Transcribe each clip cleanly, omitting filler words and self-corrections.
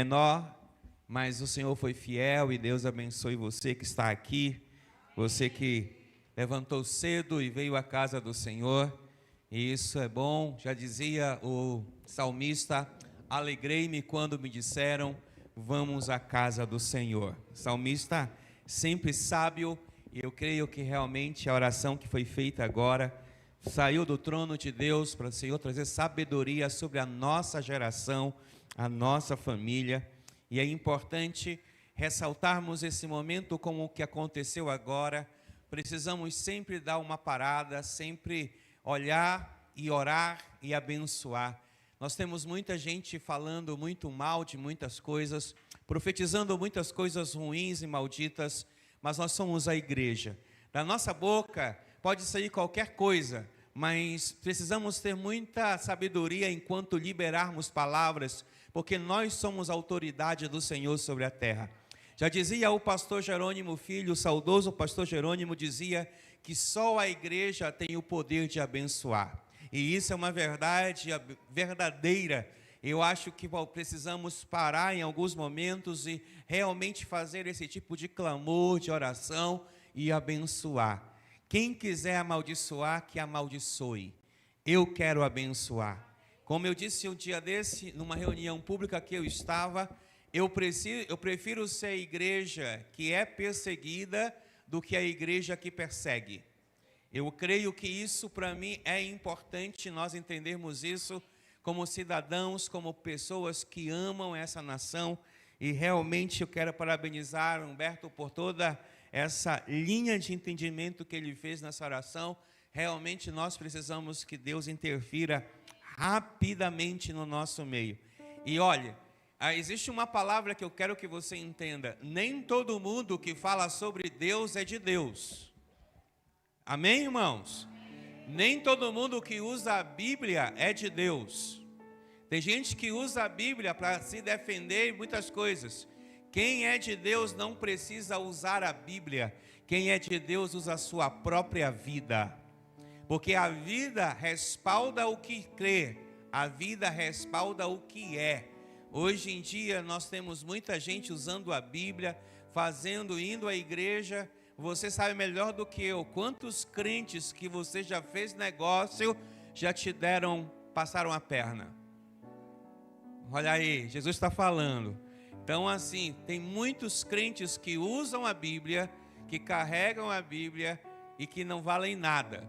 menor, mas o Senhor foi fiel e Deus abençoe você que está aqui, você que levantou cedo e veio à casa do Senhor, e isso é bom. Já dizia o salmista: alegrei-me quando me disseram, vamos à casa do Senhor. Salmista sempre sábio, e eu creio que realmente a oração que foi feita agora saiu do trono de Deus para o Senhor trazer sabedoria sobre a nossa geração, a nossa família. E é importante ressaltarmos esse momento como o que aconteceu agora. Precisamos sempre dar uma parada, sempre olhar e orar e abençoar. Nós temos muita gente falando muito mal de muitas coisas, profetizando muitas coisas ruins e malditas, mas nós somos a igreja. Da nossa boca pode sair qualquer coisa, mas precisamos ter muita sabedoria enquanto liberarmos palavras, porque nós somos a autoridade do Senhor sobre a terra. Já dizia o pastor Jerônimo Filho, o saudoso pastor Jerônimo, dizia que só a igreja tem o poder de abençoar. E isso é uma verdade verdadeira. Eu acho que precisamos parar em alguns momentos e realmente fazer esse tipo de clamor, de oração e abençoar. Quem quiser amaldiçoar, que amaldiçoe. Eu quero abençoar. Como eu disse um dia desse, numa reunião pública que eu estava, eu prefiro ser a igreja que é perseguida do que a igreja que persegue. Eu creio que isso, para mim, é importante nós entendermos isso como cidadãos, como pessoas que amam essa nação. E realmente eu quero parabenizar Humberto por toda essa linha de entendimento que ele fez nessa oração. Realmente nós precisamos que Deus interfira rapidamente no nosso meio. E olha, existe uma palavra que eu quero que você entenda: nem todo mundo que fala sobre Deus é de Deus. Amém, irmãos? Nem todo mundo que usa a Bíblia é de Deus. Tem gente que usa a Bíblia para se defender em muitas coisas. Quem é de Deus não precisa usar a Bíblia. Quem é de Deus usa a sua própria vida. Porque a vida respalda o que crê, a vida respalda o que é. Hoje em dia nós temos muita gente usando a Bíblia, indo à igreja. Você sabe melhor do que eu quantos crentes que você já fez negócio já passaram a perna. Olha aí, Jesus está falando. Então assim, tem muitos crentes que usam a Bíblia, que carregam a Bíblia e que não valem nada.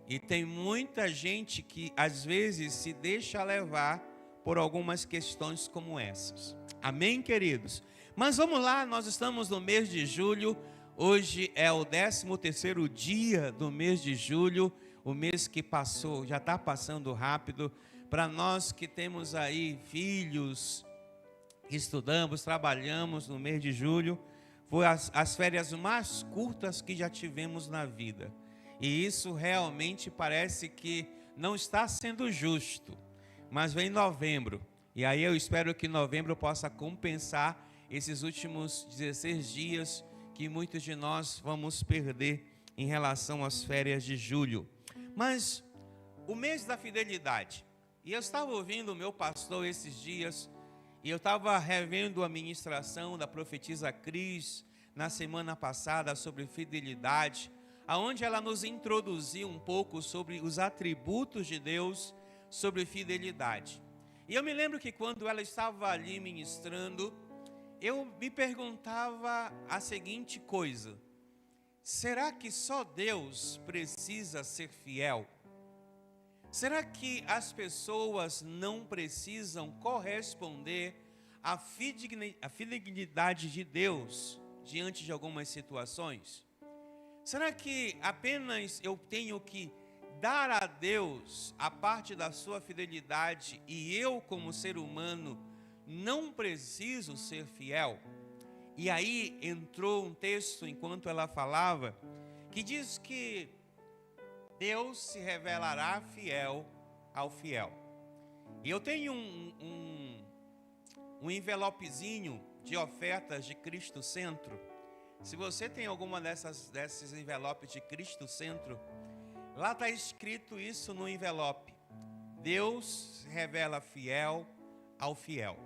E tem muita gente que às vezes se deixa levar por algumas questões como essas. Amém, queridos? Mas vamos lá, nós estamos no mês de julho. Hoje é o 13º dia do mês de julho. O mês que passou, já está passando rápido. Para nós que temos aí filhos, estudamos, trabalhamos no mês de julho, foi as férias mais curtas que já tivemos na vida. E isso realmente parece que não está sendo justo. Mas vem novembro. E aí eu espero que novembro possa compensar esses últimos 16 dias que muitos de nós vamos perder em relação às férias de julho. Mas o mês da fidelidade. E eu estava ouvindo o meu pastor esses dias, e eu estava revendo a ministração da profetisa Cris na semana passada sobre fidelidade, aonde ela nos introduziu um pouco sobre os atributos de Deus, sobre fidelidade. E eu me lembro que quando ela estava ali ministrando, eu me perguntava a seguinte coisa: será que só Deus precisa ser fiel? Será que as pessoas não precisam corresponder à fidelidade de Deus diante de algumas situações? Será que apenas eu tenho que dar a Deus a parte da sua fidelidade e eu, como ser humano, não preciso ser fiel? E aí entrou um texto enquanto ela falava, que diz que Deus se revelará fiel ao fiel. E eu tenho um envelopezinho de ofertas de Cristo Centro. Se você tem alguma desses envelopes de Cristo Centro, lá está escrito isso no envelope: Deus se revela fiel ao fiel.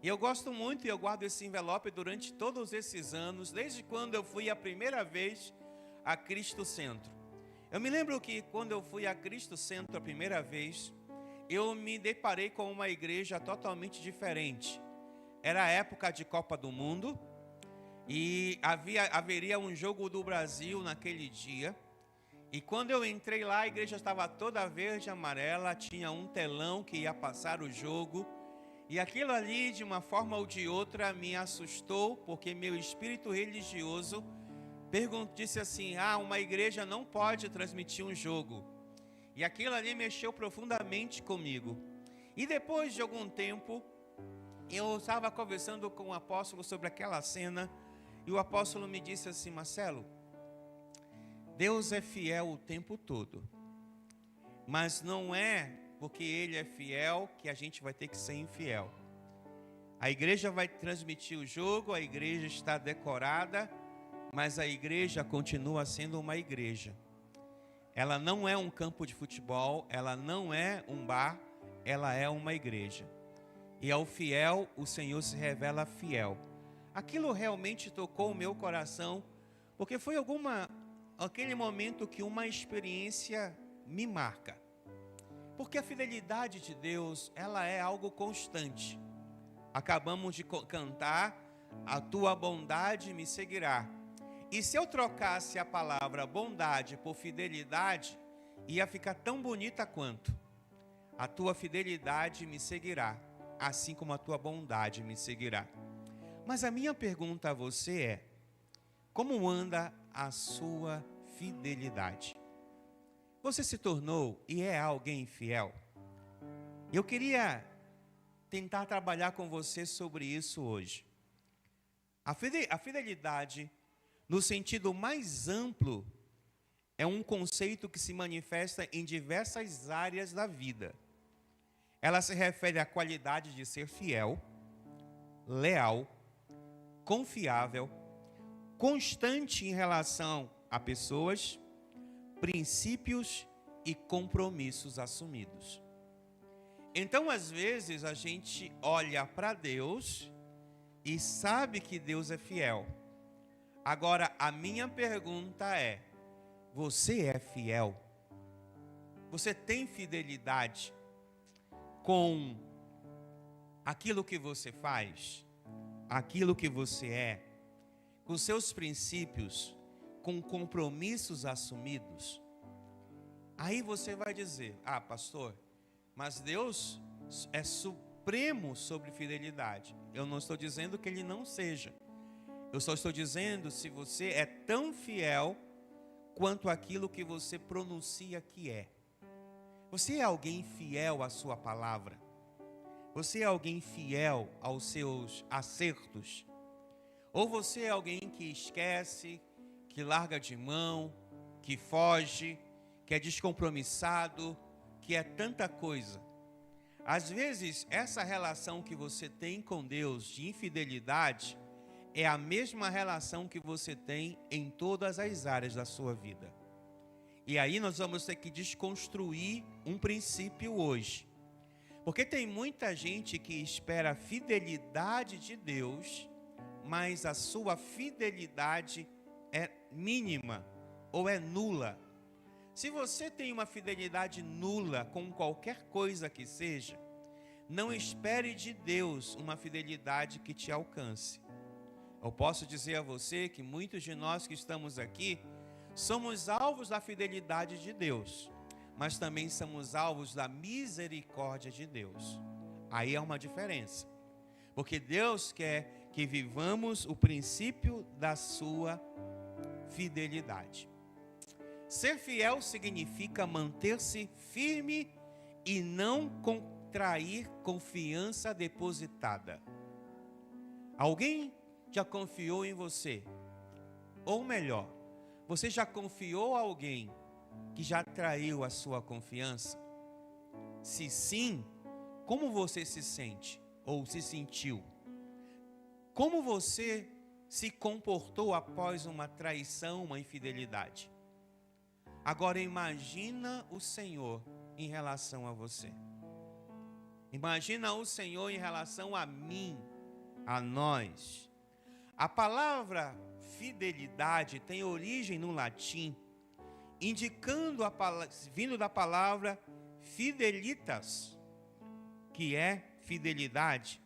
E eu gosto muito e eu guardo esse envelope durante todos esses anos, desde quando eu fui a primeira vez a Cristo Centro. Eu me lembro que quando eu fui a Cristo Centro a primeira vez, eu me deparei com uma igreja totalmente diferente. Era a época de Copa do Mundo e haveria um jogo do Brasil naquele dia. E quando eu entrei lá, a igreja estava toda verde e amarela, tinha um telão que ia passar o jogo. E aquilo ali, de uma forma ou de outra, me assustou, porque meu espírito religioso disse assim: uma igreja não pode transmitir um jogo. E aquilo ali mexeu profundamente comigo. E depois de algum tempo, eu estava conversando com o apóstolo sobre aquela cena, e o apóstolo me disse assim: Marcelo, Deus é fiel o tempo todo, mas não é porque Ele é fiel que a gente vai ter que ser infiel. A igreja vai transmitir o jogo, a igreja está decorada, mas a igreja continua sendo uma igreja. Ela não é um campo de futebol, ela não é um bar, ela é uma igreja. E ao fiel, o Senhor se revela fiel. Aquilo realmente tocou o meu coração, porque foi aquele momento que uma experiência me marca. Porque a fidelidade de Deus, ela é algo constante. Acabamos de cantar: a tua bondade me seguirá. E se eu trocasse a palavra bondade por fidelidade, ia ficar tão bonita quanto: a tua fidelidade me seguirá, assim como a tua bondade me seguirá. Mas a minha pergunta a você é: como anda a sua fidelidade? Você se tornou e é alguém fiel? Eu queria tentar trabalhar com você sobre isso hoje. A fidelidade, no sentido mais amplo, é um conceito que se manifesta em diversas áreas da vida. Ela se refere à qualidade de ser fiel, leal, confiável, constante em relação a pessoas, princípios e compromissos assumidos. Então, às vezes, a gente olha para Deus e sabe que Deus é fiel. Agora, a minha pergunta é: você é fiel? Você tem fidelidade com aquilo que você faz, aquilo que você é, com seus princípios, com compromissos assumidos? Aí você vai dizer: pastor, mas Deus é supremo sobre fidelidade. Eu não estou dizendo que Ele não seja. Eu só estou dizendo se você é tão fiel quanto aquilo que você pronuncia que é. Você é alguém fiel à sua palavra? Você é alguém fiel aos seus acertos? Ou você é alguém que esquece, que larga de mão, que foge, que é descompromissado, que é tanta coisa? Às vezes, essa relação que você tem com Deus de infidelidade é a mesma relação que você tem em todas as áreas da sua vida. E aí nós vamos ter que desconstruir um princípio hoje. Porque tem muita gente que espera a fidelidade de Deus, mas a sua fidelidade é mínima ou é nula. Se você tem uma fidelidade nula com qualquer coisa que seja, não espere de Deus uma fidelidade que te alcance. Eu posso dizer a você que muitos de nós que estamos aqui somos alvos da fidelidade de Deus, mas também somos alvos da misericórdia de Deus. Aí há uma diferença, porque Deus quer que vivamos o princípio da sua fidelidade. Ser fiel significa manter-se firme e não contrair confiança depositada. Alguém já confiou em você? Ou melhor, você já confiou a alguém que já traiu a sua confiança? Se sim, como você se sente ou se sentiu? Como você se comportou após uma traição, uma infidelidade? Agora imagina o Senhor em relação a você. Imagina o Senhor em relação a mim a nós. A palavra fidelidade tem origem no latim, indicando vindo da palavra fidelitas, que é fidelidade,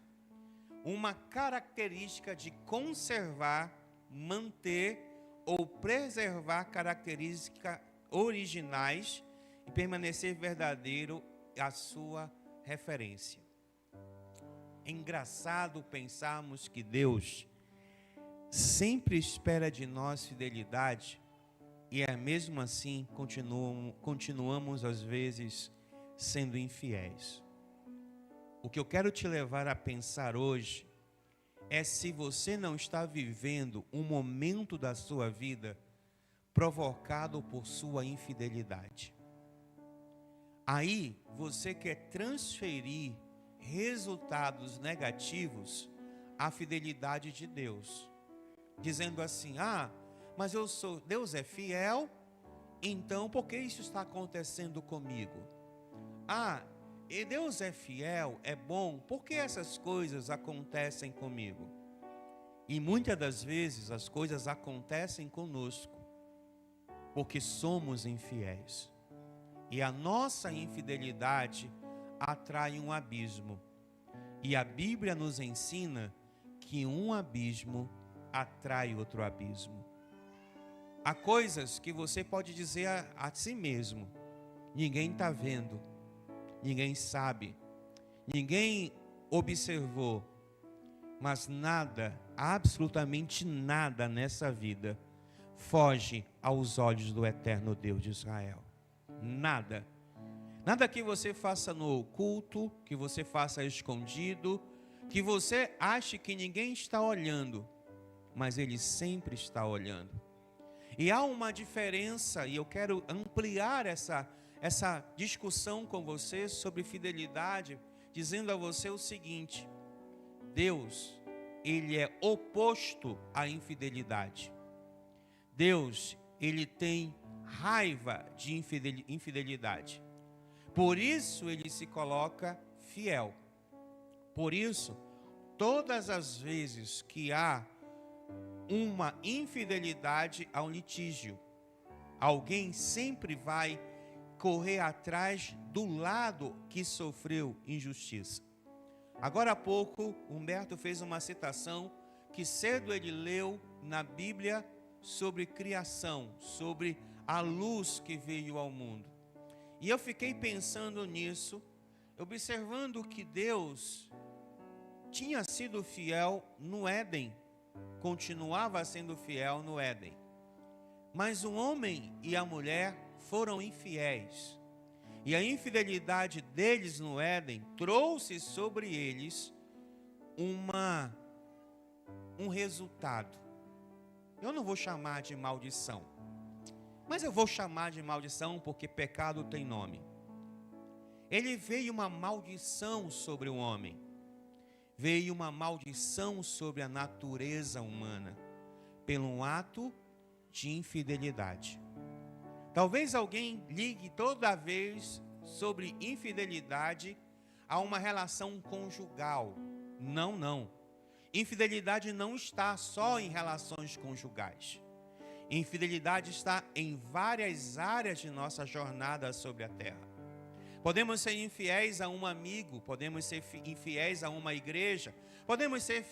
uma característica de conservar, manter ou preservar características originais e permanecer verdadeiro a sua referência. É engraçado pensarmos que Deus sempre espera de nós fidelidade e mesmo assim continuamos às vezes sendo infiéis. O que eu quero te levar a pensar hoje é se você não está vivendo um momento da sua vida provocado por sua infidelidade. Aí você quer transferir resultados negativos à fidelidade de Deus, dizendo assim: mas Deus é fiel, então por que isso está acontecendo comigo? E Deus é fiel, é bom, por que essas coisas acontecem comigo? E muitas das vezes as coisas acontecem conosco porque somos infiéis. E a nossa infidelidade atrai um abismo. E a Bíblia nos ensina que um abismo atrai outro abismo. Há coisas que você pode dizer a si mesmo: ninguém está vendo, ninguém sabe, ninguém observou, mas nada, absolutamente nada nessa vida foge aos olhos do eterno Deus de Israel. Nada. Nada que você faça no oculto, que você faça escondido, que você ache que ninguém está olhando, mas Ele sempre está olhando. E há uma diferença, e eu quero ampliar essa discussão com você sobre fidelidade, dizendo a você o seguinte: Deus, Ele é oposto à infidelidade. Deus, Ele tem raiva de infidelidade. Por isso Ele se coloca fiel. Por isso, todas as vezes que há uma infidelidade, há um litígio. Alguém sempre vai correr atrás do lado que sofreu injustiça. Agora há pouco, Humberto fez uma citação que cedo ele leu na Bíblia sobre criação, sobre a luz que veio ao mundo. E eu fiquei pensando nisso, observando que Deus tinha sido fiel no Éden, continuava sendo fiel no Éden. Mas o homem e a mulher foram infiéis. E a infidelidade deles no Éden trouxe sobre eles um resultado. Eu não vou chamar de maldição, mas eu vou chamar de maldição porque pecado tem nome. Ele veio uma maldição sobre o homem. Veio uma maldição sobre a natureza humana, pelo ato de infidelidade. Talvez alguém ligue toda vez sobre infidelidade a uma relação conjugal. Não. Infidelidade não está só em relações conjugais. Infidelidade está em várias áreas de nossa jornada sobre a terra. Podemos ser infiéis a um amigo, podemos ser infiéis a uma igreja, podemos ser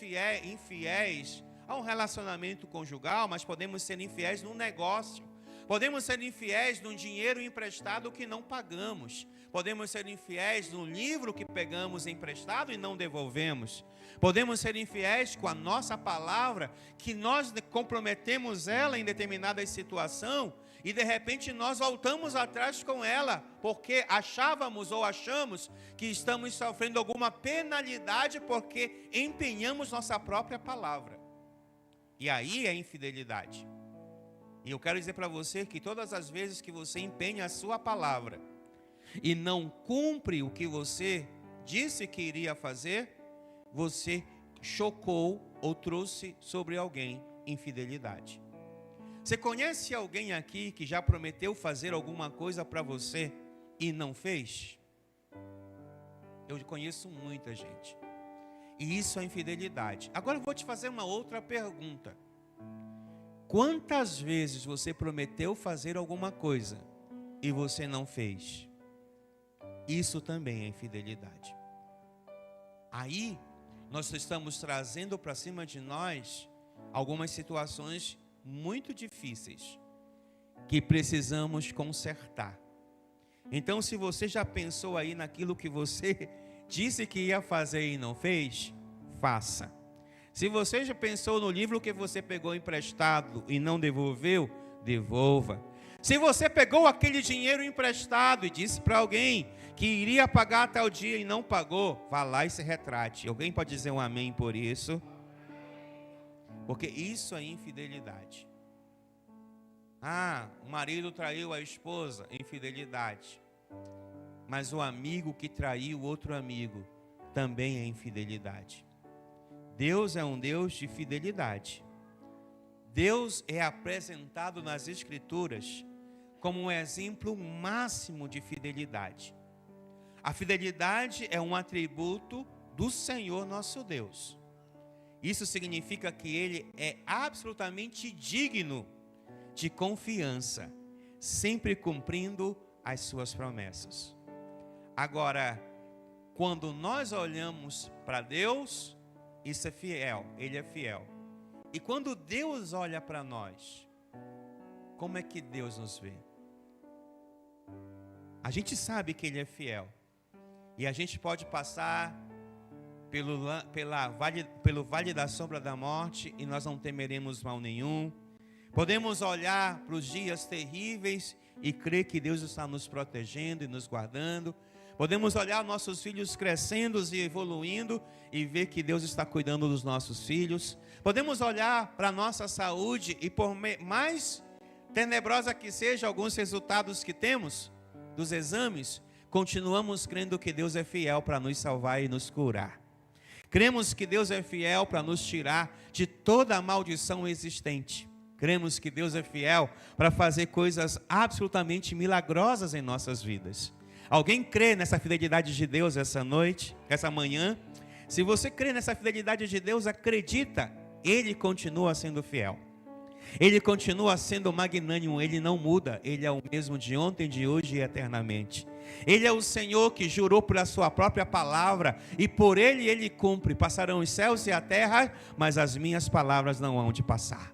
infiéis a um relacionamento conjugal, mas podemos ser infiéis num negócio. Podemos ser infiéis num dinheiro emprestado que não pagamos. Podemos ser infiéis num livro que pegamos emprestado e não devolvemos. Podemos ser infiéis com a nossa palavra, que nós comprometemos ela em determinada situação e de repente nós voltamos atrás com ela, porque achávamos ou achamos que estamos sofrendo alguma penalidade porque empenhamos nossa própria palavra. E aí é infidelidade. E eu quero dizer para você que todas as vezes que você empenha a sua palavra e não cumpre o que você disse que iria fazer, você chocou ou trouxe sobre alguém infidelidade. Você conhece alguém aqui que já prometeu fazer alguma coisa para você e não fez? Eu conheço muita gente. E isso é infidelidade. Agora eu vou te fazer uma outra pergunta. Quantas vezes você prometeu fazer alguma coisa e você não fez? Isso também é infidelidade. Aí, nós estamos trazendo para cima de nós algumas situações muito difíceis que precisamos consertar. Então, se você já pensou aí naquilo que você disse que ia fazer e não fez, faça. Se você já pensou no livro que você pegou emprestado e não devolveu, devolva. Se você pegou aquele dinheiro emprestado e disse para alguém que iria pagar tal dia e não pagou, vá lá e se retrate. Alguém pode dizer um amém por isso? Porque isso é infidelidade. O marido traiu a esposa, infidelidade. Mas o amigo que traiu outro amigo também é infidelidade. Deus é um Deus de fidelidade. Deus é apresentado nas Escrituras como um exemplo máximo de fidelidade. A fidelidade é um atributo do Senhor nosso Deus. Isso significa que Ele é absolutamente digno de confiança, sempre cumprindo as suas promessas. Agora, quando nós olhamos para Deus, isso é fiel, Ele é fiel. E quando Deus olha para nós, como é que Deus nos vê? A gente sabe que Ele é fiel. E a gente pode passar pelo vale da sombra da morte e nós não temeremos mal nenhum. Podemos olhar para os dias terríveis e crer que Deus está nos protegendo e nos guardando. Podemos olhar nossos filhos crescendo e evoluindo e ver que Deus está cuidando dos nossos filhos. Podemos olhar para a nossa saúde e por mais tenebrosa que seja alguns resultados que temos dos exames, continuamos crendo que Deus é fiel para nos salvar e nos curar. Cremos que Deus é fiel para nos tirar de toda a maldição existente. Cremos que Deus é fiel para fazer coisas absolutamente milagrosas em nossas vidas. Alguém crê nessa fidelidade de Deus essa noite, essa manhã? Se você crê nessa fidelidade de Deus, acredita, Ele continua sendo fiel. Ele continua sendo magnânimo, Ele não muda. Ele é o mesmo de ontem, de hoje e eternamente. Ele é o Senhor que jurou pela sua própria palavra e por Ele cumpre. Passarão os céus e a terra, mas as minhas palavras não hão de passar.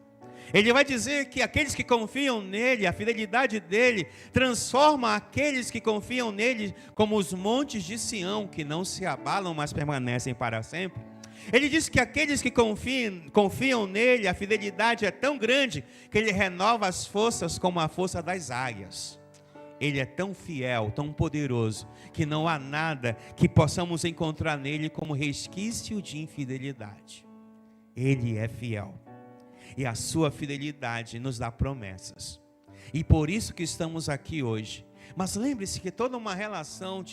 Ele vai dizer que aqueles que confiam nele, a fidelidade dele, transforma aqueles que confiam nele como os montes de Sião, que não se abalam, mas permanecem para sempre. Ele diz que aqueles que confiam nele, a fidelidade é tão grande, que ele renova as forças como a força das águias. Ele é tão fiel, tão poderoso, que não há nada que possamos encontrar nele como resquício de infidelidade. Ele é fiel. E a sua fidelidade nos dá promessas. E por isso que estamos aqui hoje. Mas lembre-se que toda uma relação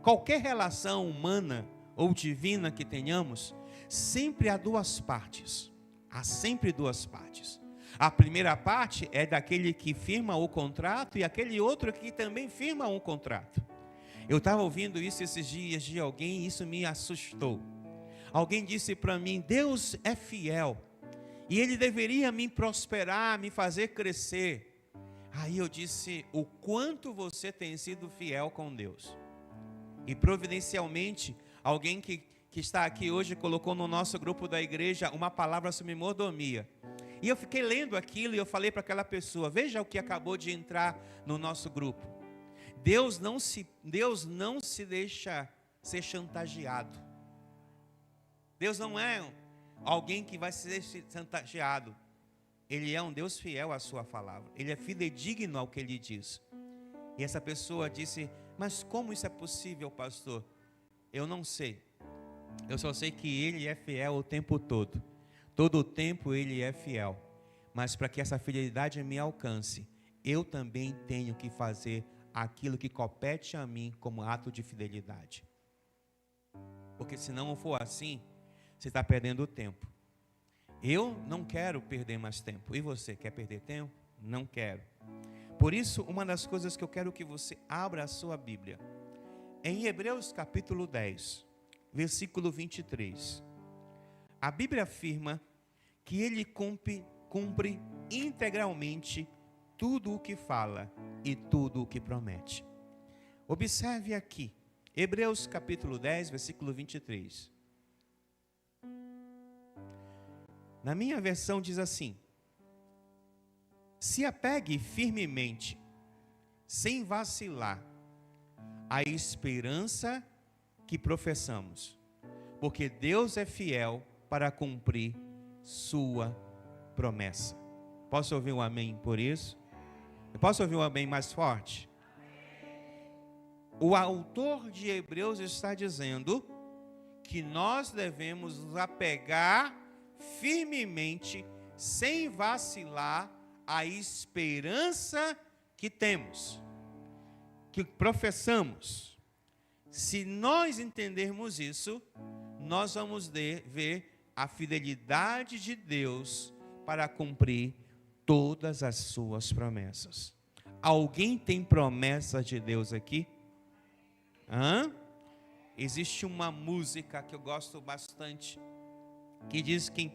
qualquer relação humana ou divina que tenhamos, sempre há duas partes. Há sempre duas partes. A primeira parte é daquele que firma o contrato e aquele outro que também firma um contrato. Eu estava ouvindo isso esses dias de alguém e isso me assustou. Alguém disse para mim, Deus é fiel. E Ele deveria me prosperar, me fazer crescer. Aí eu disse, o quanto você tem sido fiel com Deus. E providencialmente, alguém que está aqui hoje colocou no nosso grupo da igreja uma palavra sobre mordomia. E eu fiquei lendo aquilo e eu falei para aquela pessoa, veja o que acabou de entrar no nosso grupo. Deus não se deixa ser chantageado. Deus não é alguém que vai ser chantageado. Ele é um Deus fiel à sua palavra. Ele é fidedigno ao que Ele diz. E essa pessoa disse, mas como isso é possível, pastor? Eu não sei. Eu só sei que Ele é fiel o tempo todo. Todo o tempo Ele é fiel. Mas para que essa fidelidade me alcance, eu também tenho que fazer aquilo que compete a mim como ato de fidelidade. Porque se não for assim, você está perdendo o tempo. Eu não quero perder mais tempo. E você, quer perder tempo? Não quero. Por isso, uma das coisas que eu quero que você abra a sua Bíblia. Em Hebreus capítulo 10, versículo 23. a Bíblia afirma que Ele cumpre integralmente tudo o que fala e tudo o que promete. Observe aqui, Hebreus capítulo 10, versículo 23. Na minha versão diz assim: se apegue firmemente, sem vacilar, à esperança que professamos, porque Deus é fiel para cumprir sua promessa. Posso ouvir um amém por isso? Eu posso ouvir um amém mais forte? O autor de Hebreus está dizendo que nós devemos nos apegar firmemente, sem vacilar, à esperança que temos, que professamos. Se nós entendermos isso, nós vamos ver a fidelidade de Deus para cumprir todas as suas promessas. Alguém tem promessa de Deus aqui? Existe uma música que eu gosto bastante, que diz que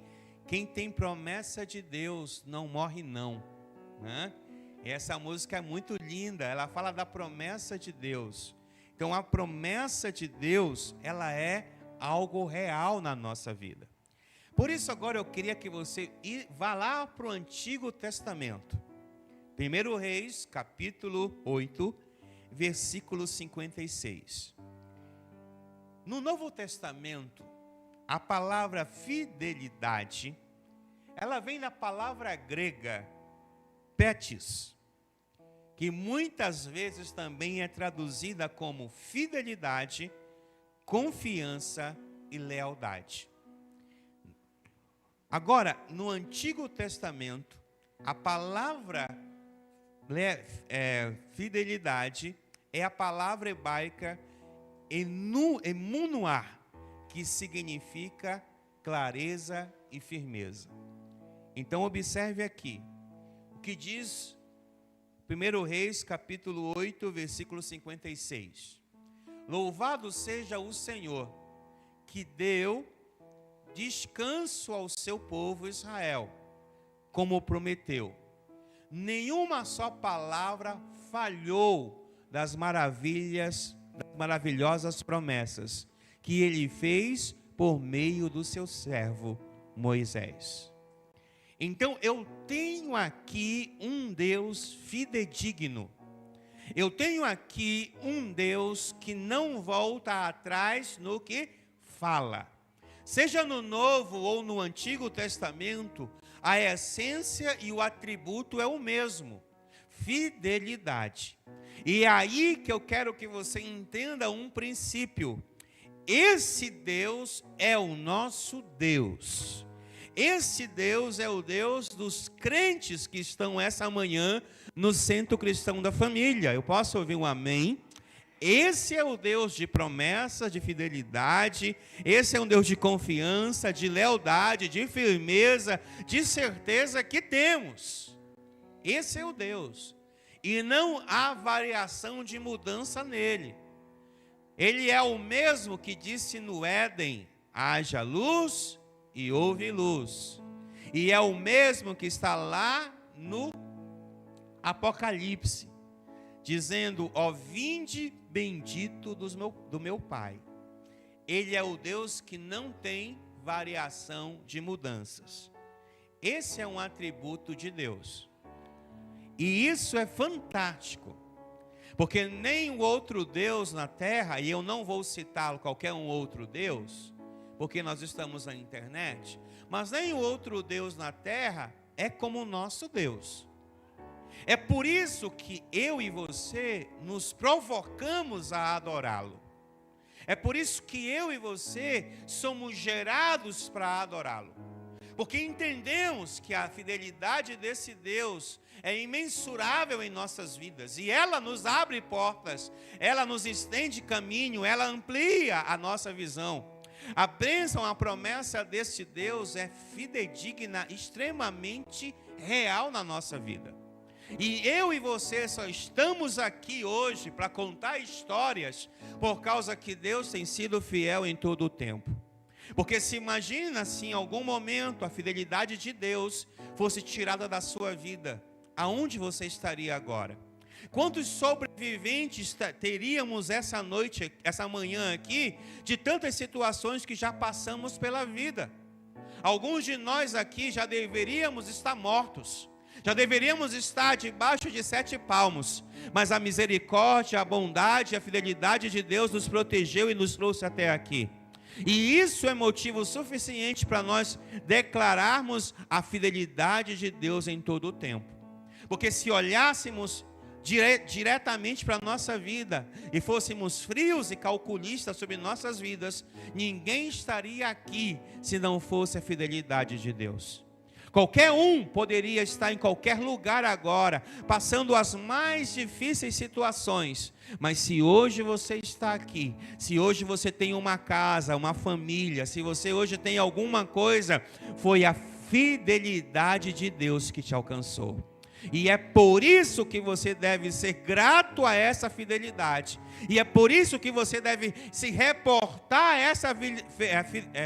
quem tem promessa de Deus não morre não. E essa música é muito linda, ela fala da promessa de Deus. Então a promessa de Deus, ela é algo real na nossa vida. Por isso agora eu queria que você vá lá para o Antigo Testamento. 1 Reis, capítulo 8, versículo 56. No Novo Testamento, a palavra fidelidade, ela vem da palavra grega petis, que muitas vezes também é traduzida como fidelidade, confiança e lealdade. Agora, no Antigo Testamento, a palavra fidelidade é a palavra hebraica emunuar, que significa clareza e firmeza. Então observe aqui o que diz 1 Reis capítulo 8, versículo 56. Louvado seja o Senhor, que deu descanso ao seu povo Israel, como prometeu. Nenhuma só palavra falhou das maravilhosas promessas que ele fez por meio do seu servo Moisés. Então eu tenho aqui um Deus fidedigno. Eu tenho aqui um Deus que não volta atrás no que fala. Seja no Novo ou no Antigo Testamento, a essência e o atributo é o mesmo: fidelidade. E é aí que eu quero que você entenda um princípio. Esse Deus é o nosso Deus. Esse Deus é o Deus dos crentes que estão essa manhã no Centro Cristão da Família. Eu posso ouvir um amém? Esse é o Deus de promessa, de fidelidade. Esse é um Deus de confiança, de lealdade, de firmeza, de certeza que temos. Esse é o Deus. E não há variação de mudança nele. Ele é o mesmo que disse no Éden: haja luz e houve luz. E é o mesmo que está lá no Apocalipse, dizendo: ó, vinde bendito do meu Pai. Ele é o Deus que não tem variação de mudanças. Esse é um atributo de Deus. E isso é fantástico, porque nem o outro Deus na terra, e eu não vou citá-lo, qualquer um outro Deus, porque nós estamos na internet, mas nem o outro Deus na terra é como o nosso Deus. É por isso que eu e você nos provocamos a adorá-lo. É por isso que eu e você somos gerados para adorá-lo. Porque entendemos que a fidelidade desse Deus é imensurável em nossas vidas. E ela nos abre portas, ela nos estende caminho, ela amplia a nossa visão. A bênção, a promessa desse Deus é fidedigna, extremamente real na nossa vida. E eu e você só estamos aqui hoje para contar histórias por causa que Deus tem sido fiel em todo o tempo. Porque se imagina se em algum momento a fidelidade de Deus fosse tirada da sua vida, aonde você estaria agora? Quantos sobreviventes teríamos essa noite, essa manhã aqui, de tantas situações que já passamos pela vida? Alguns de nós aqui já deveríamos estar mortos, já deveríamos estar debaixo de 7 palmos, mas a misericórdia, a bondade, a fidelidade de Deus nos protegeu e nos trouxe até aqui. E isso é motivo suficiente para nós declararmos a fidelidade de Deus em todo o tempo. Porque se olhássemos diretamente para a nossa vida e fôssemos frios e calculistas sobre nossas vidas, ninguém estaria aqui se não fosse a fidelidade de Deus. Qualquer um poderia estar em qualquer lugar agora, passando as mais difíceis situações, mas se hoje você está aqui, se hoje você tem uma casa, uma família, se você hoje tem alguma coisa, foi a fidelidade de Deus que te alcançou. E é por isso que você deve ser grato a essa fidelidade. E é por isso que você deve se reportar a essa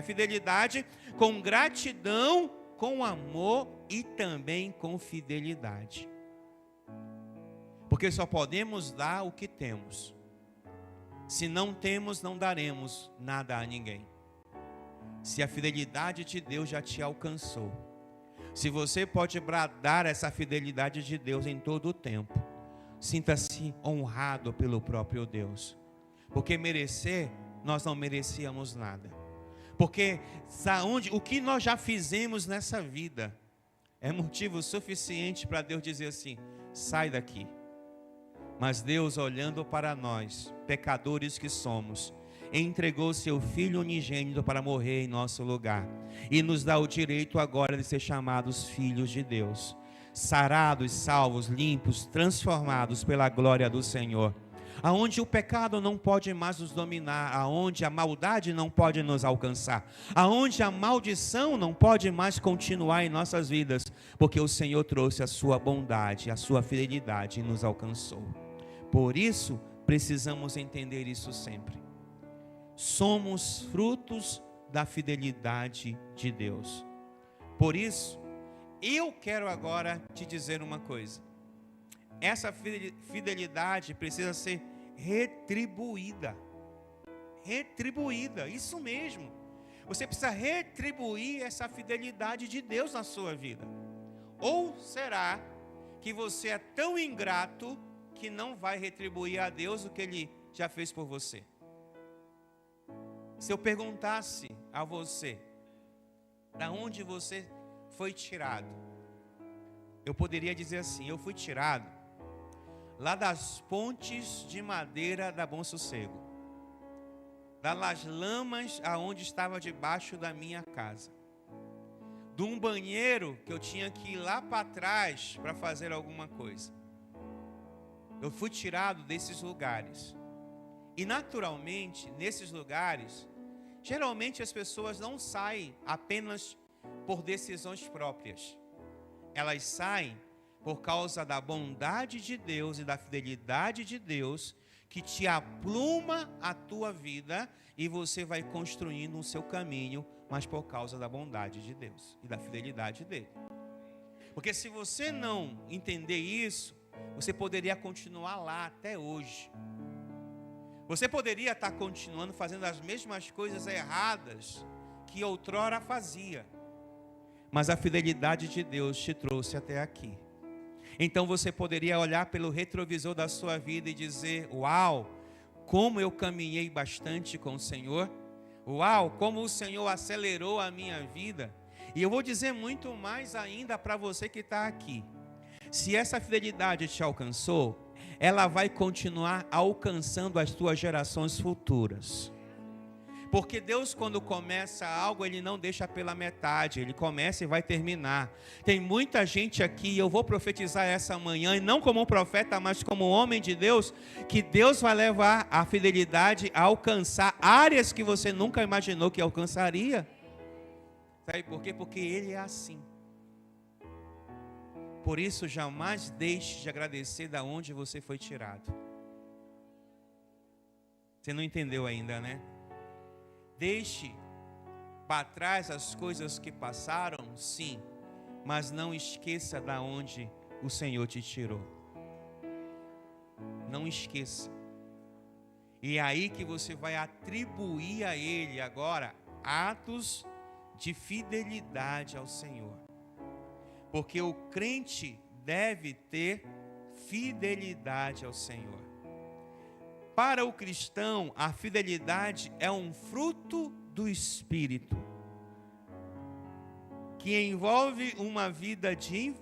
fidelidade com gratidão, com amor e também com fidelidade. Porque só podemos dar o que temos. Se não temos, não daremos nada a ninguém. Se a fidelidade de Deus já te alcançou, se você pode bradar essa fidelidade de Deus em todo o tempo, sinta-se honrado pelo próprio Deus. Porque merecer, nós não merecíamos nada. Porque o que nós já fizemos nessa vida é motivo suficiente para Deus dizer assim: sai daqui. Mas Deus, olhando para nós, pecadores que somos, entregou seu Filho unigênito para morrer em nosso lugar, e nos dá o direito agora de ser chamados filhos de Deus, sarados, salvos, limpos, transformados pela glória do Senhor, aonde o pecado não pode mais nos dominar, aonde a maldade não pode nos alcançar, aonde a maldição não pode mais continuar em nossas vidas, porque o Senhor trouxe a sua bondade, a sua fidelidade e nos alcançou. Por isso, precisamos entender isso sempre. Somos frutos da fidelidade de Deus. Por isso, eu quero agora te dizer uma coisa. Essa fidelidade precisa ser retribuída. Retribuída, isso mesmo. Você precisa retribuir essa fidelidade de Deus na sua vida. Ou será que você é tão ingrato que não vai retribuir a Deus o que Ele já fez por você? Se eu perguntasse a você, da onde você foi tirado, eu poderia dizer assim: eu fui tirado lá das pontes de madeira da Bom Sossego, das lamas aonde estava debaixo da minha casa, de um banheiro que eu tinha que ir lá para trás para fazer alguma coisa. Eu fui tirado desses lugares. E naturalmente, nesses lugares, geralmente as pessoas não saem apenas por decisões próprias. Elas saem por causa da bondade de Deus e da fidelidade de Deus, que te apluma a tua vida e você vai construindo o seu caminho, mas por causa da bondade de Deus e da fidelidade dele. Porque se você não entender isso, você poderia continuar lá até hoje. Você poderia estar continuando fazendo as mesmas coisas erradas que outrora fazia. Mas a fidelidade de Deus te trouxe até aqui. Então você poderia olhar pelo retrovisor da sua vida e dizer: uau, como eu caminhei bastante com o Senhor. Uau, como o Senhor acelerou a minha vida. E eu vou dizer muito mais ainda para você que está aqui. Se essa fidelidade te alcançou, ela vai continuar alcançando as tuas gerações futuras. Porque Deus, quando começa algo, Ele não deixa pela metade, Ele começa e vai terminar. Tem muita gente aqui, eu vou profetizar essa manhã, e não como um profeta, mas como um homem de Deus, que Deus vai levar a fidelidade a alcançar áreas que você nunca imaginou que alcançaria. Sabe por quê? Porque Ele é assim. Por isso, jamais deixe de agradecer da onde você foi tirado. Você não entendeu ainda, né? Deixe para trás as coisas que passaram, sim, mas não esqueça da onde o Senhor te tirou. Não esqueça. E é aí que você vai atribuir a Ele agora atos de fidelidade ao Senhor. Porque o crente deve ter fidelidade ao Senhor. Para o cristão, a fidelidade é um fruto do Espírito, que envolve uma vida de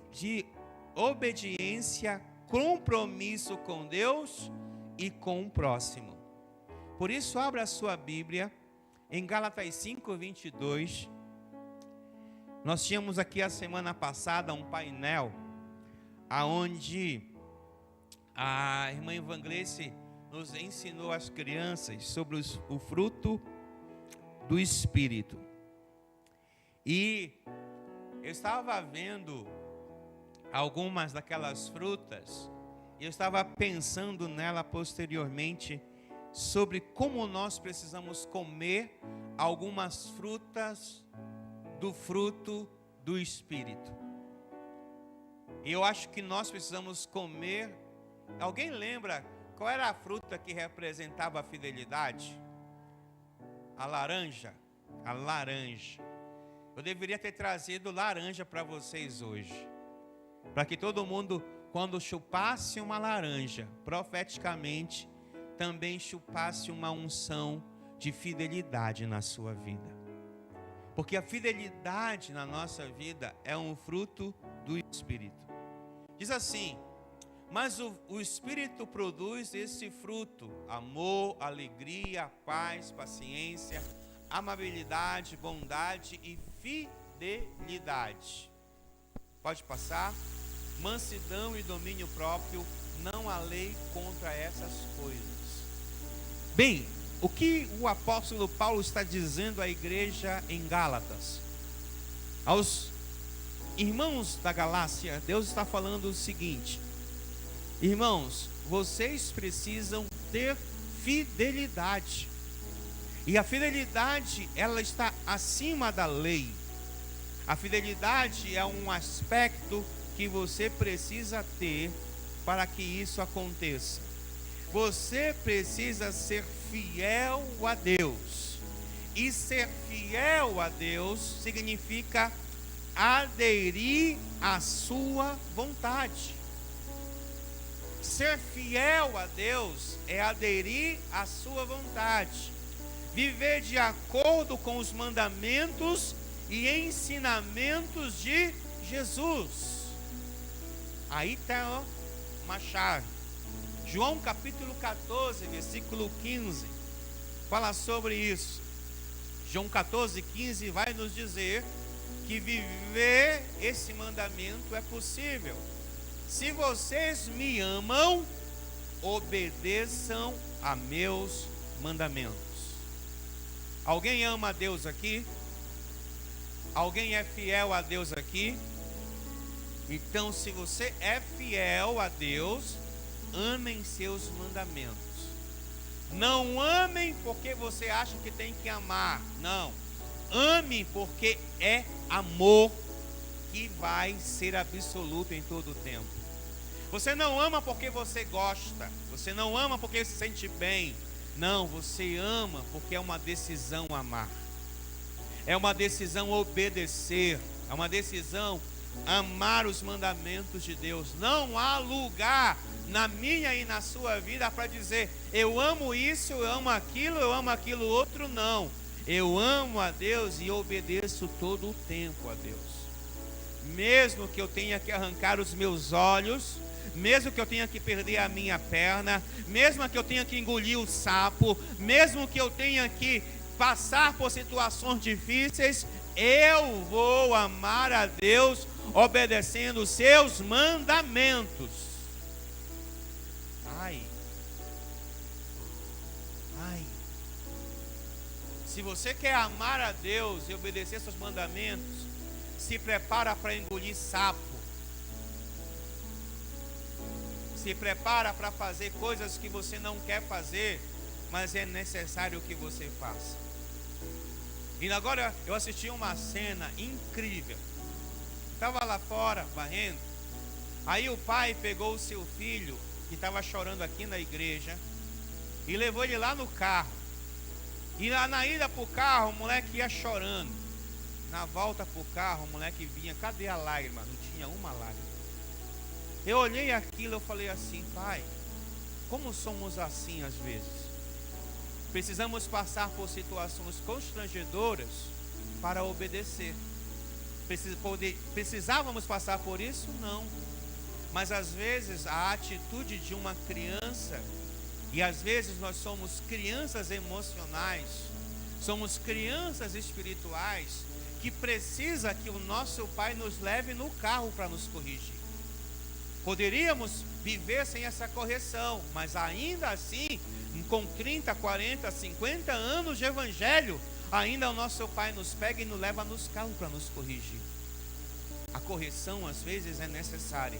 obediência, compromisso com Deus e com o próximo. Por isso, abra a sua Bíblia em Gálatas 5:22. Nós tínhamos aqui a semana passada um painel aonde a irmã Evangelista nos ensinou as crianças sobre o fruto do Espírito. E eu estava vendo algumas daquelas frutas e eu estava pensando nela posteriormente sobre como nós precisamos comer algumas frutas do fruto do Espírito. E eu acho que nós precisamos comer. Alguém lembra qual era a fruta que representava a fidelidade? A laranja. A laranja. Eu deveria ter trazido laranja para vocês hoje, para que todo mundo, quando chupasse uma laranja, profeticamente, também chupasse uma unção de fidelidade na sua vida. Porque a fidelidade na nossa vida é um fruto do Espírito. Diz assim: mas o Espírito produz esse fruto: amor, alegria, paz, paciência, amabilidade, bondade e fidelidade. Pode passar. Mansidão e domínio próprio, não há lei contra essas coisas. Bem, o que o apóstolo Paulo está dizendo à igreja em Gálatas? Aos irmãos da Galácia, Deus está falando o seguinte: irmãos, vocês precisam ter fidelidade. E a fidelidade, ela está acima da lei. A fidelidade é um aspecto que você precisa ter para que isso aconteça. Você precisa ser fiel a Deus. E ser fiel a Deus significa aderir à sua vontade. Ser fiel a Deus é aderir à sua vontade. Viver de acordo com os mandamentos e ensinamentos de Jesus. Aí está uma chave. João capítulo 14, versículo 15, fala sobre isso. João 14, 15 vai nos dizer que viver esse mandamento é possível. Se vocês me amam, obedeçam a meus mandamentos. Alguém ama a Deus aqui? Alguém é fiel a Deus aqui? Então, se você é fiel a Deus, amem seus mandamentos. Não amem porque você acha que tem que amar. Não. Ame porque é amor que vai ser absoluto em todo o tempo. Você não ama porque você gosta. Você não ama porque se sente bem. Não, você ama porque é uma decisão amar. É uma decisão obedecer. É uma decisão amar os mandamentos de Deus. Não há lugar na minha e na sua vida para dizer: eu amo isso, eu amo aquilo outro. Não. Eu amo a Deus e obedeço todo o tempo a Deus. Mesmo que eu tenha que arrancar os meus olhos, mesmo que eu tenha que perder a minha perna, mesmo que eu tenha que engolir o sapo, mesmo que eu tenha que passar por situações difíceis, eu vou amar a Deus obedecendo os seus mandamentos. Ai. Se você quer amar a Deus e obedecer seus mandamentos, se prepara para engolir sapo. Se prepara para fazer coisas que você não quer fazer, mas é necessário que você faça. E agora eu assisti uma cena incrível. Estava lá fora, varrendo. Aí o pai pegou o seu filho, que estava chorando aqui na igreja, e levou ele lá no carro. E na ida para o carro, o moleque ia chorando. Na volta para o carro, o moleque vinha, cadê a lágrima? Não tinha uma lágrima. Eu olhei aquilo, eu falei assim, pai, como somos assim às vezes? Precisamos passar por situações constrangedoras para obedecer. Precisávamos passar por isso? Não. Mas às vezes a atitude de uma criança, e às vezes nós somos crianças emocionais, somos crianças espirituais, que precisa que o nosso pai nos leve no carro para nos corrigir. Poderíamos viver sem essa correção, mas ainda assim, com 30, 40, 50 anos de evangelho, ainda o nosso pai nos pega e nos leva nos carros para nos corrigir. A correção às vezes é necessária,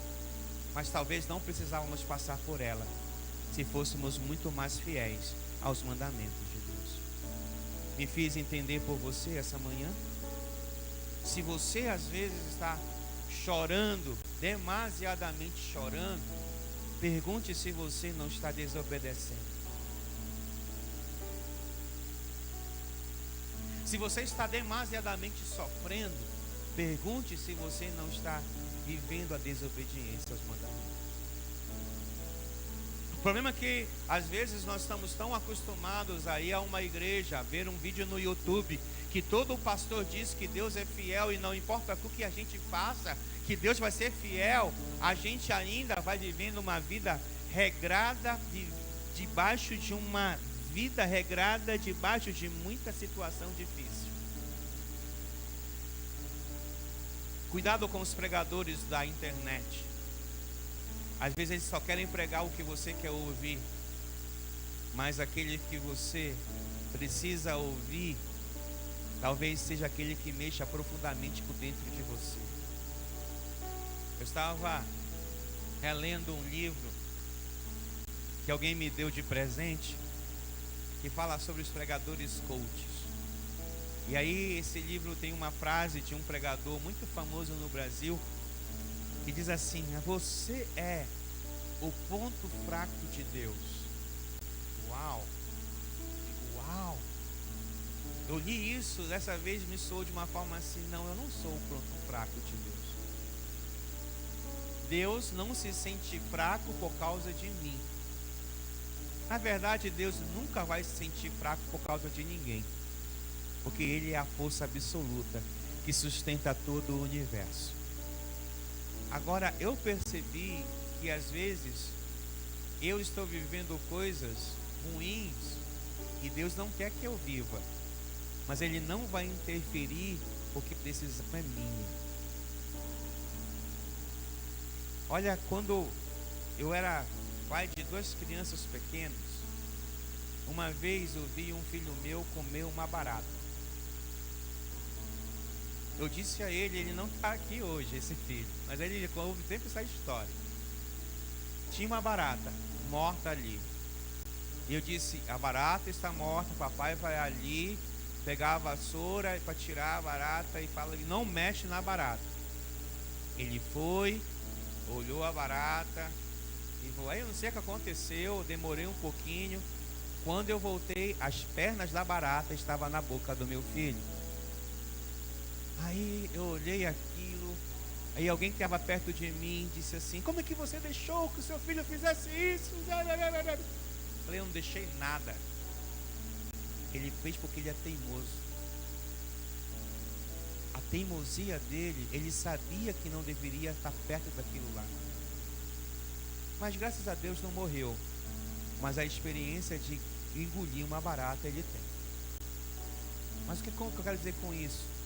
mas talvez não precisávamos passar por ela, se fôssemos muito mais fiéis aos mandamentos de Deus. Me fiz entender por você essa manhã? Se você às vezes está chorando, demasiadamente chorando, pergunte se você não está desobedecendo. Se você está demasiadamente sofrendo, pergunte se você não está vivendo a desobediência aos mandamentos. O problema é que às vezes nós estamos tão acostumados a ir a uma igreja, a ver um vídeo no YouTube, que todo pastor diz que Deus é fiel e não importa o que a gente faça, que Deus vai ser fiel, a gente ainda vai vivendo uma vida regrada, debaixo de uma vida regrada, debaixo de muita situação difícil. Cuidado com os pregadores da internet. Às vezes eles só querem pregar o que você quer ouvir, mas aquele que você precisa ouvir, talvez seja aquele que mexa profundamente por dentro de você. Eu estava relendo um livro que alguém me deu de presente, que fala sobre os pregadores coaches. E aí esse livro tem uma frase de um pregador muito famoso no Brasil, que diz assim: você é o ponto fraco de Deus. Uau! Uau! Eu li isso, dessa vez me soou de uma forma assim: não, eu não sou o ponto fraco de Deus. Deus não se sente fraco por causa de mim. Na verdade, Deus nunca vai se sentir fraco por causa de ninguém, porque Ele é a força absoluta que sustenta todo o universo. Agora, eu percebi que às vezes eu estou vivendo coisas ruins e Deus não quer que eu viva, mas Ele não vai interferir porque a decisão é minha. Olha, quando eu era pai de 2 crianças pequenas, uma vez eu vi um filho meu comer uma barata. Eu disse a ele, ele não está aqui hoje, esse filho, mas ele ouve sempre essa história. Tinha uma barata morta ali. E eu disse, a barata está morta, o papai vai ali pegar a vassoura para tirar a barata e fala, não mexe na barata. Ele foi, olhou a barata e falou, aí eu não sei o que aconteceu, demorei um pouquinho. Quando eu voltei, as pernas da barata estavam na boca do meu filho. Aí eu olhei aquilo, aí alguém que estava perto de mim disse assim, como é que você deixou que o seu filho fizesse isso? Eu falei, eu não deixei nada. Ele fez porque ele é teimoso. A teimosia dele, ele sabia que não deveria estar perto daquilo lá. Mas graças a Deus não morreu. Mas a experiência de engolir uma barata ele tem. Mas o que eu quero dizer com isso?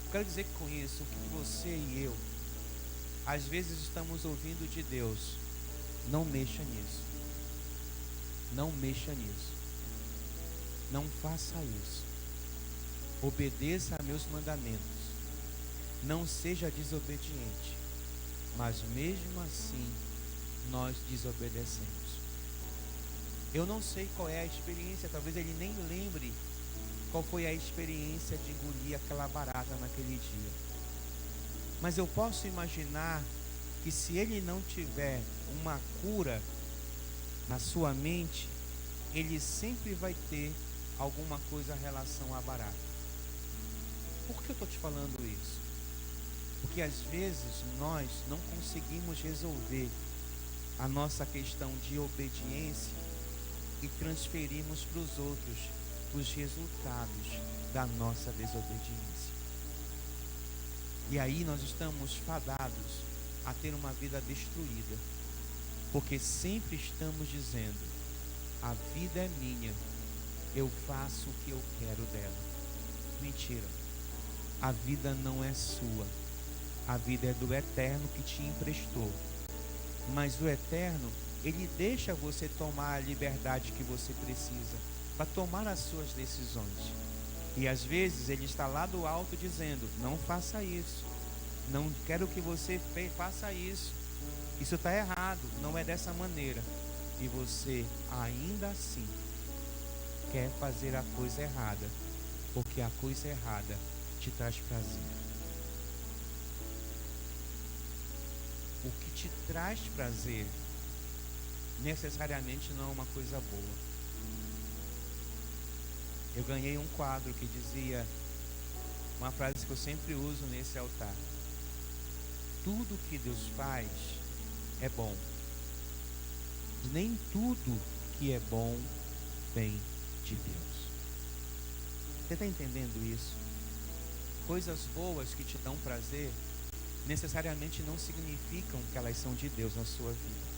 Eu quero dizer com isso que você e eu, às vezes estamos ouvindo de Deus, não mexa nisso. Não mexa nisso. Não faça isso. Obedeça a meus mandamentos. Não seja desobediente. Mas mesmo assim, nós desobedecemos. Eu não sei qual é a experiência, talvez ele nem lembre qual foi a experiência de engolir aquela barata naquele dia. Mas eu posso imaginar que se ele não tiver uma cura na sua mente, ele sempre vai ter alguma coisa em relação à barata. Por que eu estou te falando isso? Porque às vezes nós não conseguimos resolver a nossa questão de obediência e transferimos para os outros os resultados da nossa desobediência. E aí nós estamos fadados a ter uma vida destruída, porque sempre estamos dizendo: a vida é minha, eu faço o que eu quero dela. Mentira, a vida não é sua, a vida é do Eterno que te emprestou. Mas o Eterno, Ele deixa você tomar a liberdade que você precisa para tomar as suas decisões. E às vezes Ele está lá do alto dizendo: não faça isso, não quero que você faça isso, isso está errado, não é dessa maneira. E você ainda assim quer fazer a coisa errada, porque a coisa errada te traz prazer. O que te traz prazer necessariamente não é uma coisa boa. Eu ganhei um quadro que dizia uma frase que eu sempre uso nesse altar: tudo que Deus faz é bom, nem tudo que é bom vem de Deus. Você está entendendo isso? Coisas boas que te dão prazer necessariamente não significam que elas são de Deus na sua vida.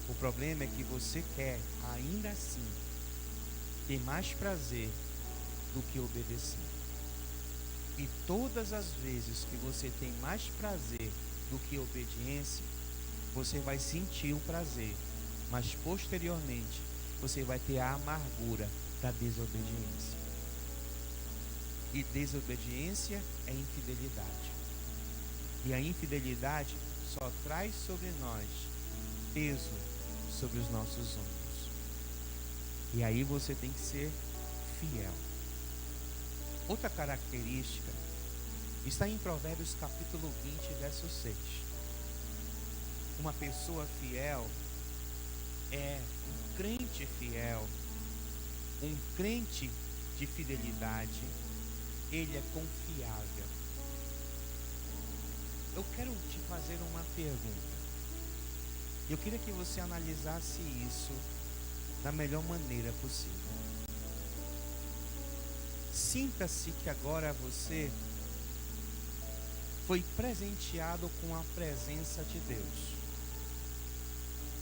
O problema é que você quer, ainda assim, ter mais prazer do que obedecer. E todas as vezes que você tem mais prazer do que obediência, você vai sentir o prazer, mas posteriormente você vai ter a amargura da desobediência. E desobediência é infidelidade. E a infidelidade só traz sobre nós peso sobre os nossos ombros. E aí você tem que ser fiel. Outra característica está em Provérbios capítulo 20, verso 6. Uma pessoa fiel é um crente fiel, um crente de fidelidade, ele é confiável. Eu quero te fazer uma pergunta. Eu queria que você analisasse isso da melhor maneira possível. Sinta-se que agora você foi presenteado com a presença de Deus.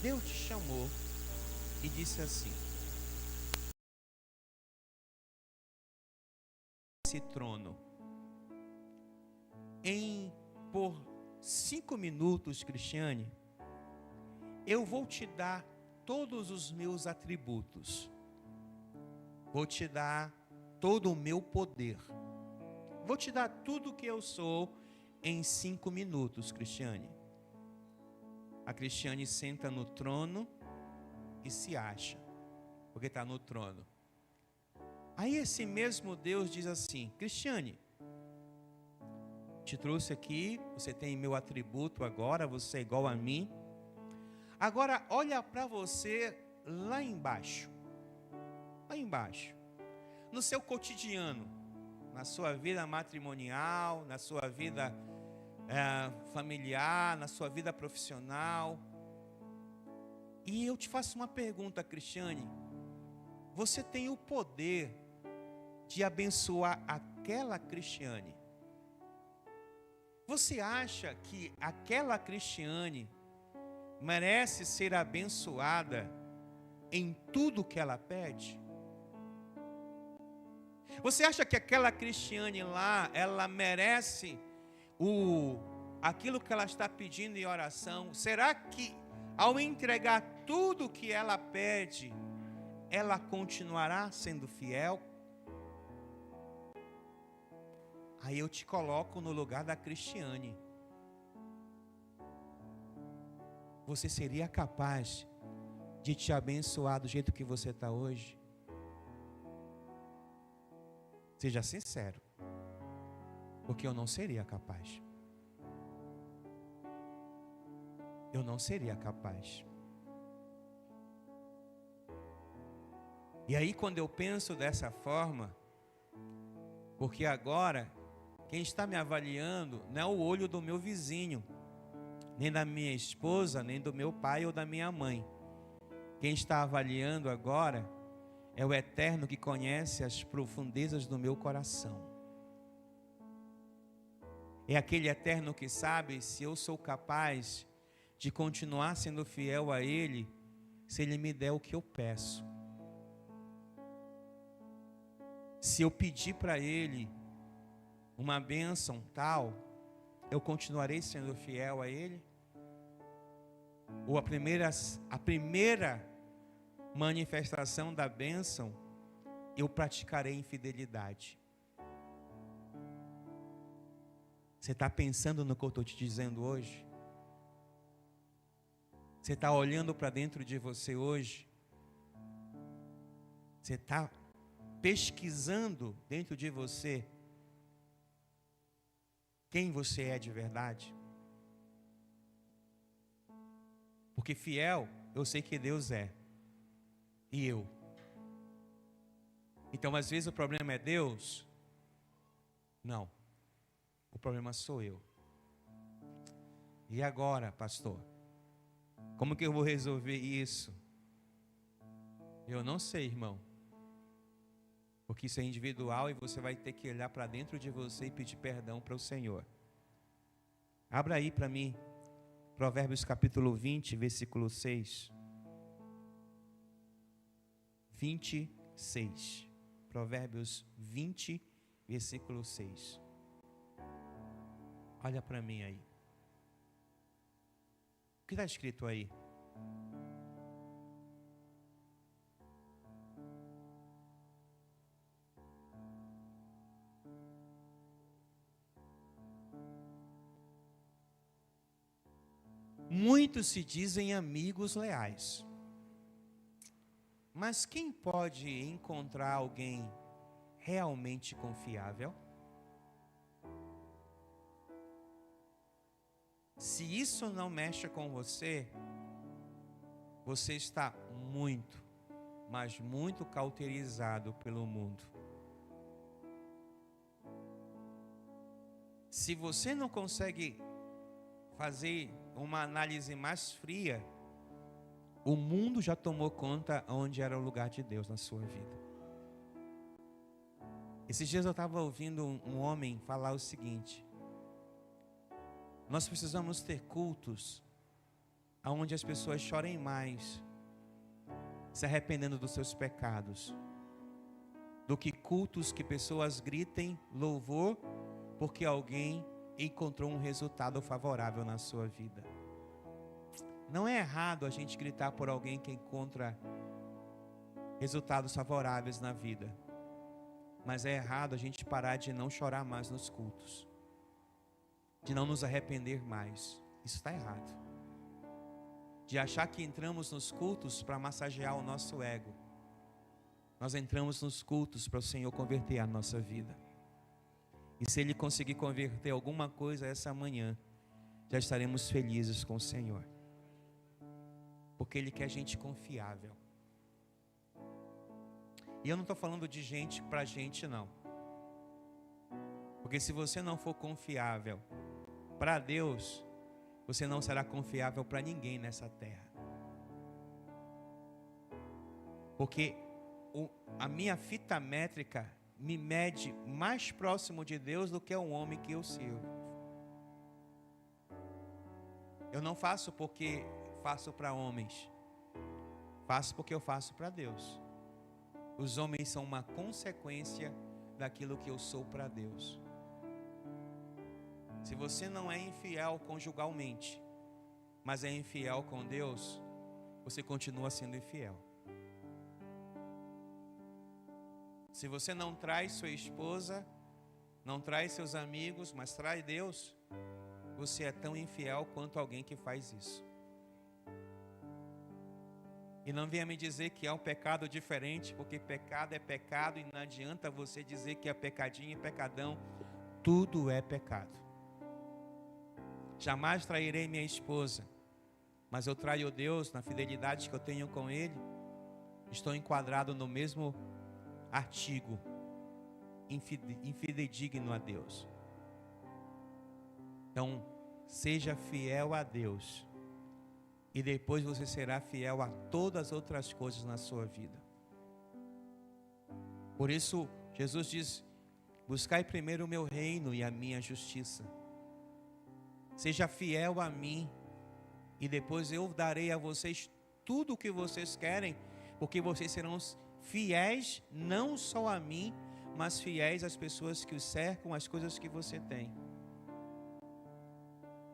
Deus te chamou e disse assim: esse trono, por 5 minutos, Cristiane, eu vou te dar todos os meus atributos, vou te dar todo o meu poder, vou te dar tudo o que eu sou em 5 minutos, Cristiane. A Cristiane senta no trono e se acha, porque está no trono. Aí esse mesmo Deus diz assim: Cristiane, te trouxe aqui, você tem meu atributo agora, você é igual a mim. Agora olha para você lá embaixo, no seu cotidiano, na sua vida matrimonial, na sua vida familiar, na sua vida profissional. E eu te faço uma pergunta, Cristiane: você tem o poder de abençoar aquela Cristiane? Você acha que aquela Cristiane merece ser abençoada em tudo que ela pede? Você acha que aquela Cristiane lá, ela merece aquilo que ela está pedindo em oração? Será que ao entregar tudo que ela pede, ela continuará sendo fiel? Aí eu te coloco no lugar da Cristiane. Você seria capaz de te abençoar do jeito que você está hoje? Seja sincero, porque eu não seria capaz. Eu não seria capaz. E aí, quando eu penso dessa forma, porque agora, quem está me avaliando não é o olho do meu vizinho, nem da minha esposa, nem do meu pai ou da minha mãe. Quem está avaliando agora é o Eterno que conhece as profundezas do meu coração. É aquele Eterno que sabe se eu sou capaz de continuar sendo fiel a Ele, se Ele me der o que eu peço. Se eu pedir para Ele uma bênção tal, eu continuarei sendo fiel a Ele? Ou a primeira manifestação da bênção, eu praticarei infidelidade? Você está pensando no que eu estou te dizendo hoje? Você está olhando para dentro de você hoje? Você está pesquisando dentro de você quem você é de verdade? Porque fiel, eu sei que Deus é. E eu. Então, às vezes o problema é Deus? Não. O problema sou eu. E agora, pastor? Como que eu vou resolver isso? Eu não sei, irmão. Porque isso é individual e você vai ter que olhar para dentro de você e pedir perdão para o Senhor. Abra aí para mim, Provérbios capítulo 20, versículo 6. 26. Provérbios 20, versículo 6. Olha para mim aí. O que está escrito aí? Muitos se dizem amigos leais, mas quem pode encontrar alguém realmente confiável? Se isso não mexe com você, você está muito, mas muito cauterizado pelo mundo. Se você não consegue fazer uma análise mais fria, o mundo já tomou conta onde era o lugar de Deus na sua vida. Esses dias eu estava ouvindo um homem falar o seguinte: nós precisamos ter cultos onde as pessoas chorem mais, se arrependendo dos seus pecados, do que cultos que pessoas gritem louvor porque alguém encontrou um resultado favorável na sua vida. Não é errado a gente gritar por alguém que encontra resultados favoráveis na vida, mas é errado a gente parar de não chorar mais nos cultos, de não nos arrepender mais. Isso está errado. De achar que entramos nos cultos para massagear o nosso ego. Nós entramos nos cultos para o Senhor converter a nossa vida. E se Ele conseguir converter alguma coisa essa manhã, já estaremos felizes com o Senhor. Porque Ele quer gente confiável. E eu não estou falando de gente para gente, não. Porque se você não for confiável para Deus, você não será confiável para ninguém nessa terra. Porque a minha fita métrica me mede mais próximo de Deus do que o homem que eu sirvo. Eu não faço porque faço para homens, faço porque eu faço para Deus. Os homens são uma consequência daquilo que eu sou para Deus. Se você não é infiel conjugalmente, mas é infiel com Deus, você continua sendo infiel. Se você não traz sua esposa, não traz seus amigos, mas traz Deus, você é tão infiel quanto alguém que faz isso. E não venha me dizer que é um pecado diferente, porque pecado é pecado e não adianta você dizer que é pecadinho e pecadão. Tudo é pecado. Jamais trairei minha esposa, mas eu traio Deus na fidelidade que eu tenho com Ele. Estou enquadrado no mesmo artigo, infidedigno a Deus. Então, seja fiel a Deus, e depois você será fiel a todas as outras coisas na sua vida. Por isso, Jesus diz: buscai primeiro o meu reino e a minha justiça. Seja fiel a mim, e depois eu darei a vocês tudo o que vocês querem, porque vocês serão fiéis não só a mim, mas fiéis às pessoas que os cercam, às coisas que você tem.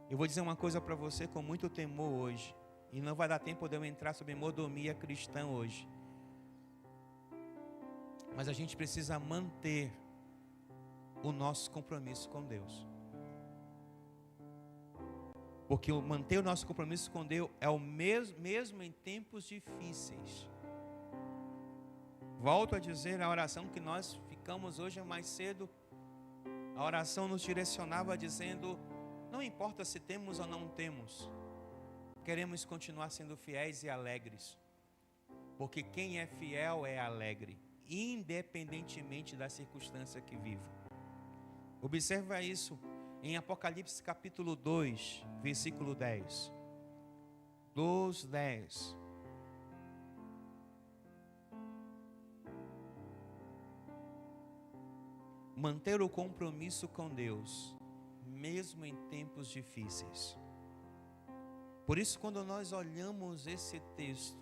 Eu vou dizer uma coisa para você com muito temor hoje, e não vai dar tempo de eu entrar sobre mordomia cristã hoje. Mas a gente precisa manter o nosso compromisso com Deus. Porque manter o nosso compromisso com Deus é o mesmo em tempos difíceis. Volto a dizer, a oração que nós ficamos hoje mais cedo, a oração nos direcionava dizendo: não importa se temos ou não temos, queremos continuar sendo fiéis e alegres. Porque quem é fiel é alegre, independentemente da circunstância que vive. Observa isso em Apocalipse capítulo 2, versículo 10. 2:10. Manter o compromisso com Deus, mesmo em tempos difíceis. Por isso, quando nós olhamos esse texto,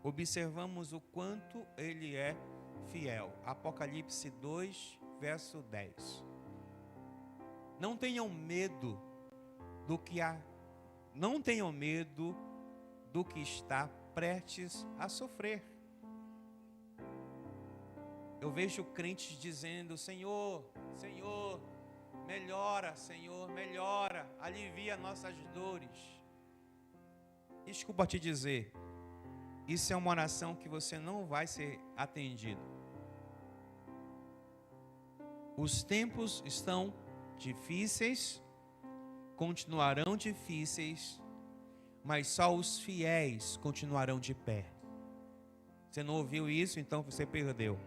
observamos o quanto ele é fiel. Apocalipse 2, verso 10. Não tenham medo do que não tenham medo do que está prestes a sofrer. Eu vejo crentes dizendo: Senhor, Senhor, melhora, Senhor, melhora, alivia nossas dores. Desculpa te dizer, isso é uma oração que você não vai ser atendido. Os tempos estão difíceis, continuarão difíceis, mas só os fiéis continuarão de pé. Você não ouviu isso? Então você perdeu.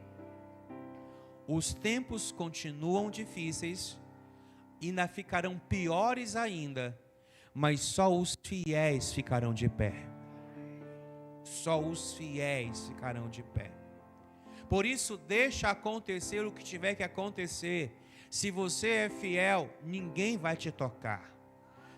Os tempos continuam difíceis, ainda ficarão piores ainda, mas só os fiéis ficarão de pé. Só os fiéis ficarão de pé. Por isso, deixa acontecer o que tiver que acontecer. Se você é fiel, ninguém vai te tocar.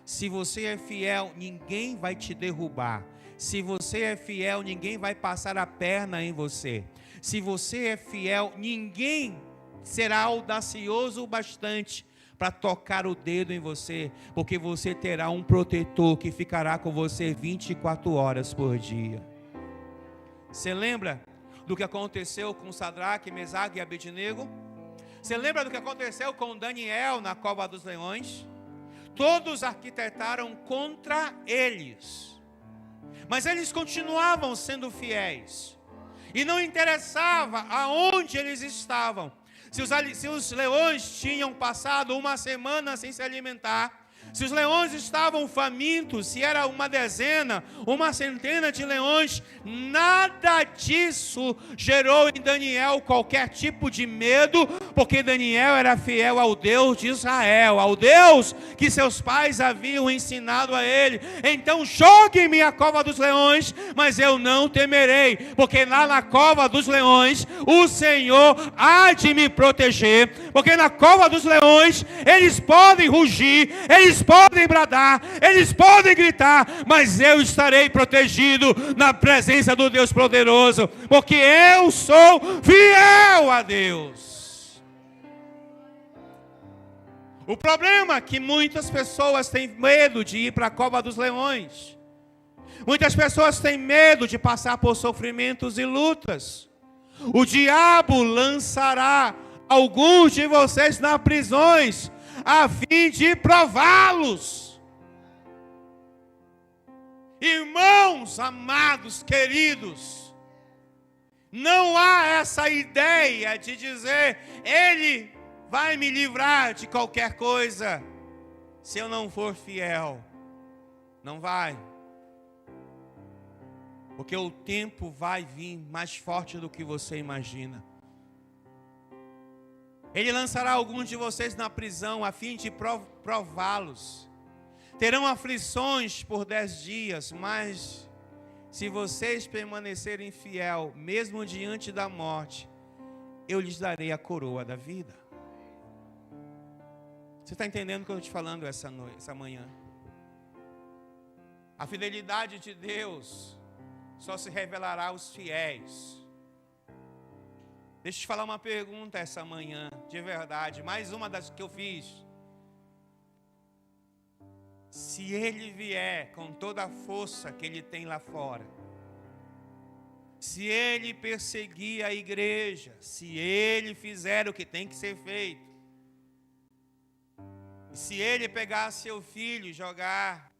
Se você é fiel, ninguém vai te derrubar. Se você é fiel, ninguém vai passar a perna em você. Se você é fiel, ninguém será audacioso o bastante para tocar o dedo em você, porque você terá um protetor que ficará com você 24 horas por dia. Você lembra do que aconteceu com Sadraque, Mesaque e Abednego? Você lembra do que aconteceu com Daniel na cova dos leões? Todos arquitetaram contra eles, mas eles continuavam sendo fiéis, e não interessava aonde eles estavam. Se os leões tinham passado uma semana sem se alimentar, se os leões estavam famintos, se era uma dezena, uma centena de leões, nada disso gerou em Daniel qualquer tipo de medo, porque Daniel era fiel ao Deus de Israel, ao Deus que seus pais haviam ensinado a ele. Então jogue-me à cova dos leões, mas eu não temerei, porque lá na cova dos leões o Senhor há de me proteger, porque na cova dos leões eles podem rugir, eles podem bradar, eles podem gritar, mas eu estarei protegido na presença do Deus poderoso, porque eu sou fiel a Deus. O problema é que muitas pessoas têm medo de ir para a cova dos leões. Muitas pessoas têm medo de passar por sofrimentos e lutas. O diabo lançará alguns de vocês nas prisões, a fim de prová-los. Irmãos amados, queridos, não há essa ideia de dizer, Ele vai me livrar de qualquer coisa se eu não for fiel. Não vai. Porque o tempo vai vir mais forte do que você imagina. Ele lançará alguns de vocês na prisão a fim de prová-los. Terão aflições por 10 dias, mas se vocês permanecerem fiel, mesmo diante da morte, eu lhes darei a coroa da vida. Você está entendendo o que eu estou te falando essa manhã? A fidelidade de Deus só se revelará aos fiéis. Deixa eu te falar uma pergunta essa manhã, de verdade, mais uma das que eu fiz. Se Ele vier com toda a força que Ele tem lá fora, se Ele perseguir a igreja, se Ele fizer o que tem que ser feito, se Ele pegar seu filho e jogar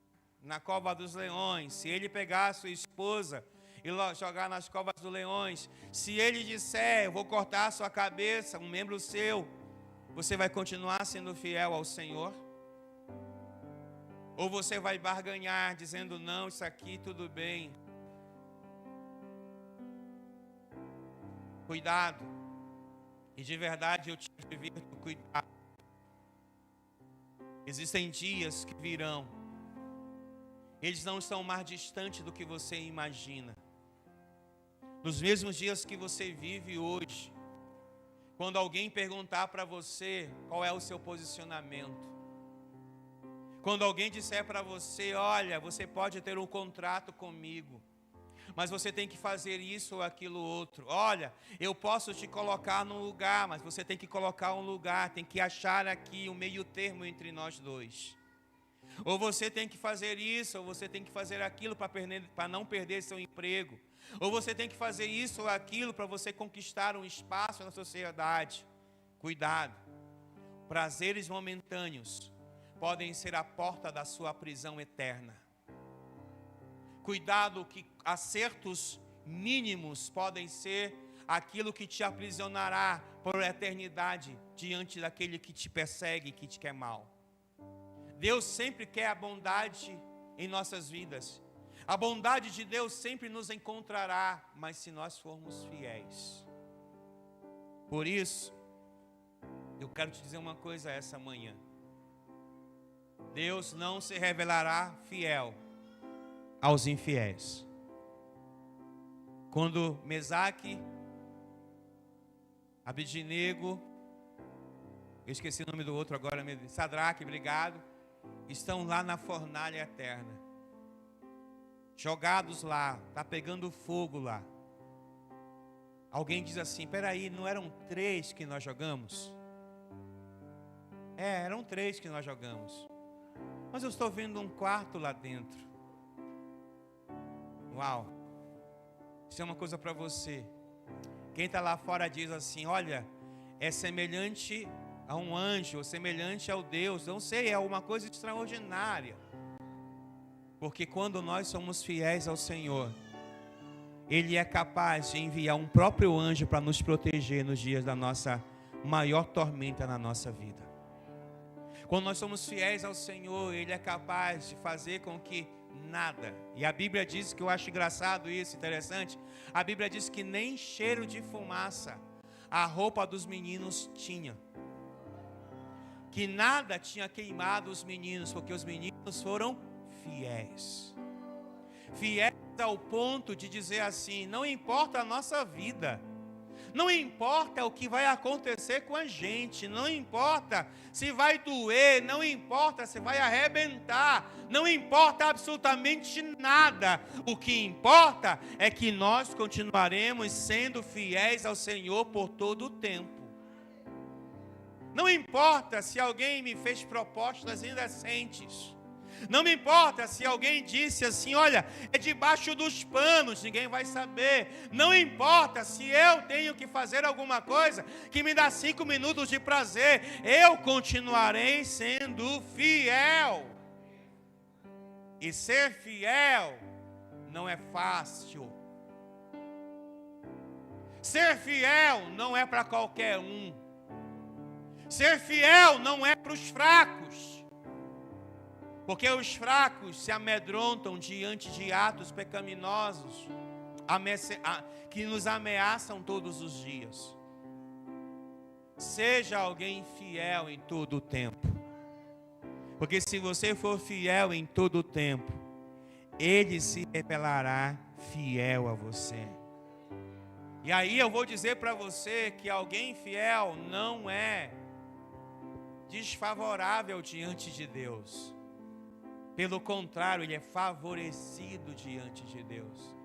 na cova dos leões, se Ele pegar sua esposa e jogar nas covas dos leões, se Ele disser, eu vou cortar a sua cabeça, um membro seu, você vai continuar sendo fiel ao Senhor? Ou você vai barganhar, dizendo, não, isso aqui tudo bem. Cuidado. E de verdade eu te advirto, cuidado. Existem dias que virão. Eles não estão mais distantes do que você imagina. Nos mesmos dias que você vive hoje, quando alguém perguntar para você qual é o seu posicionamento, quando alguém disser para você, olha, você pode ter um contrato comigo, mas você tem que fazer isso ou aquilo outro. Olha, eu posso te colocar num lugar, mas você tem que colocar um lugar, tem que achar aqui um meio termo entre nós dois. Ou você tem que fazer isso, ou você tem que fazer aquilo para não perder seu emprego. Ou você tem que fazer isso ou aquilo para você conquistar um espaço na sociedade. Cuidado, prazeres momentâneos podem ser a porta da sua prisão eterna. Cuidado que acertos mínimos podem ser aquilo que te aprisionará por eternidade diante daquele que te persegue, que te quer mal. Deus sempre quer a bondade em nossas vidas. A bondade de Deus sempre nos encontrará, mas se nós formos fiéis. Por isso, eu quero te dizer uma coisa essa manhã. Deus não se revelará fiel aos infiéis. Quando Mesaque, Abednego, eu esqueci o nome do outro agora, Sadraque, obrigado, estão lá na fornalha eterna, jogados lá, está pegando fogo lá. Alguém diz assim, peraí, não eram 3 que nós jogamos? Eram 3 que nós jogamos. Mas eu estou vendo um quarto lá dentro. Uau. Isso é uma coisa para você. Quem está lá fora diz assim, olha, é semelhante a um anjo, ou semelhante ao Deus. Não sei, é uma coisa extraordinária. Porque quando nós somos fiéis ao Senhor, Ele é capaz de enviar um próprio anjo para nos proteger nos dias da nossa maior tormenta na nossa vida. Quando nós somos fiéis ao Senhor, Ele é capaz de fazer com que nada, e a Bíblia diz, que eu acho engraçado isso, interessante, a Bíblia diz que nem cheiro de fumaça a roupa dos meninos tinha, que nada tinha queimado os meninos, porque os meninos foram fiéis, fiéis ao ponto de dizer assim, não importa a nossa vida, não importa o que vai acontecer com a gente, não importa se vai doer, não importa se vai arrebentar, não importa absolutamente nada. O que importa é que nós continuaremos sendo fiéis ao Senhor por todo o tempo. Não importa se alguém me fez propostas indecentes. Não me importa se alguém disse assim, olha, é debaixo dos panos, ninguém vai saber. Não importa se eu tenho que fazer alguma coisa que me dá 5 minutos de prazer. Eu continuarei sendo fiel. E ser fiel não é fácil. Ser fiel não é para qualquer um. Ser fiel não é para os fracos. Porque os fracos se amedrontam diante de atos pecaminosos que nos ameaçam todos os dias. Seja alguém fiel em todo o tempo. Porque se você for fiel em todo o tempo, Ele se revelará fiel a você. E aí eu vou dizer para você que alguém fiel não é desfavorável diante de Deus. Pelo contrário, ele é favorecido diante de Deus.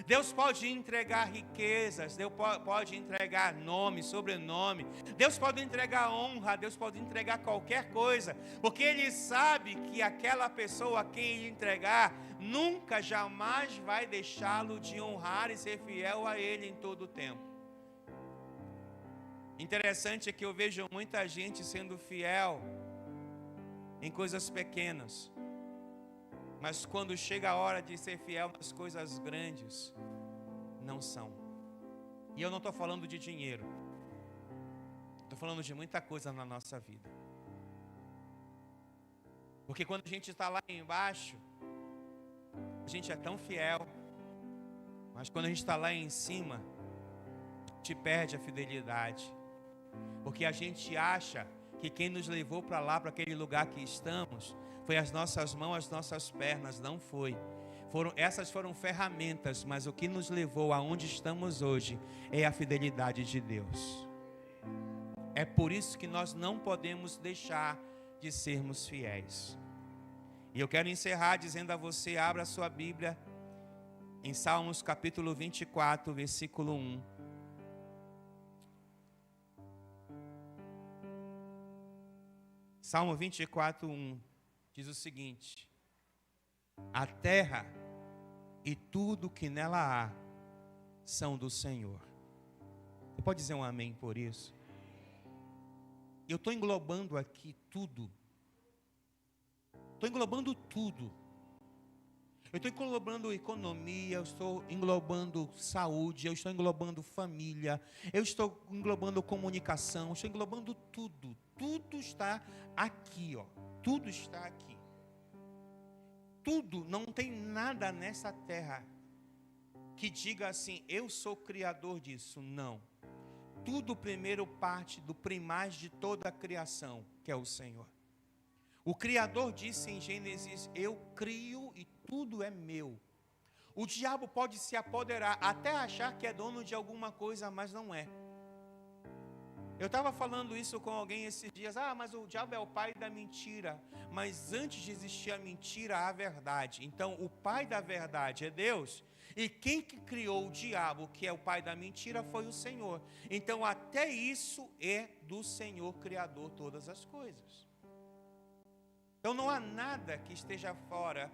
Deus pode entregar riquezas, Deus pode entregar nome, sobrenome, Deus pode entregar honra, Deus pode entregar qualquer coisa, porque Ele sabe que aquela pessoa a quem Ele entregar, nunca, jamais vai deixá-lo de honrar e ser fiel a Ele em todo o tempo. Interessante é que eu vejo muita gente sendo fiel em coisas pequenas, mas quando chega a hora de ser fiel nas coisas grandes, não são. E eu não estou falando de dinheiro, estou falando de muita coisa na nossa vida. Porque quando a gente está lá embaixo, a gente é tão fiel, mas quando a gente está lá em cima, a gente perde a fidelidade. Porque a gente acha que quem nos levou para lá, para aquele lugar que estamos, foi as nossas mãos, as nossas pernas. Não foi. Essas foram ferramentas, mas o que nos levou aonde estamos hoje é a fidelidade de Deus. É por isso que nós não podemos deixar de sermos fiéis. E eu quero encerrar dizendo a você, abra a sua Bíblia em Salmos capítulo 24, versículo 1. Salmo 24, 1. Diz o seguinte: a terra e tudo que nela há são do Senhor. Você pode dizer um amém por isso? Eu estou englobando aqui tudo. Estou englobando tudo. Eu estou englobando economia, eu estou englobando saúde, eu estou englobando família, eu estou englobando comunicação, eu estou englobando tudo. Tudo está aqui, ó. Tudo está aqui. Tudo, não tem nada nessa terra que diga assim, eu sou criador disso. Não. Tudo primeiro parte do primaz de toda a criação, que é o Senhor. O Criador disse em Gênesis, eu crio e tudo é meu. O diabo pode se apoderar, até achar que é dono de alguma coisa, mas não é. Eu estava falando isso com alguém esses dias, mas o diabo é o pai da mentira. Mas antes de existir a mentira, há a verdade. Então, o pai da verdade é Deus. E quem que criou o diabo, que é o pai da mentira, foi o Senhor. Então, até isso é do Senhor Criador, todas as coisas. Então, não há nada que esteja fora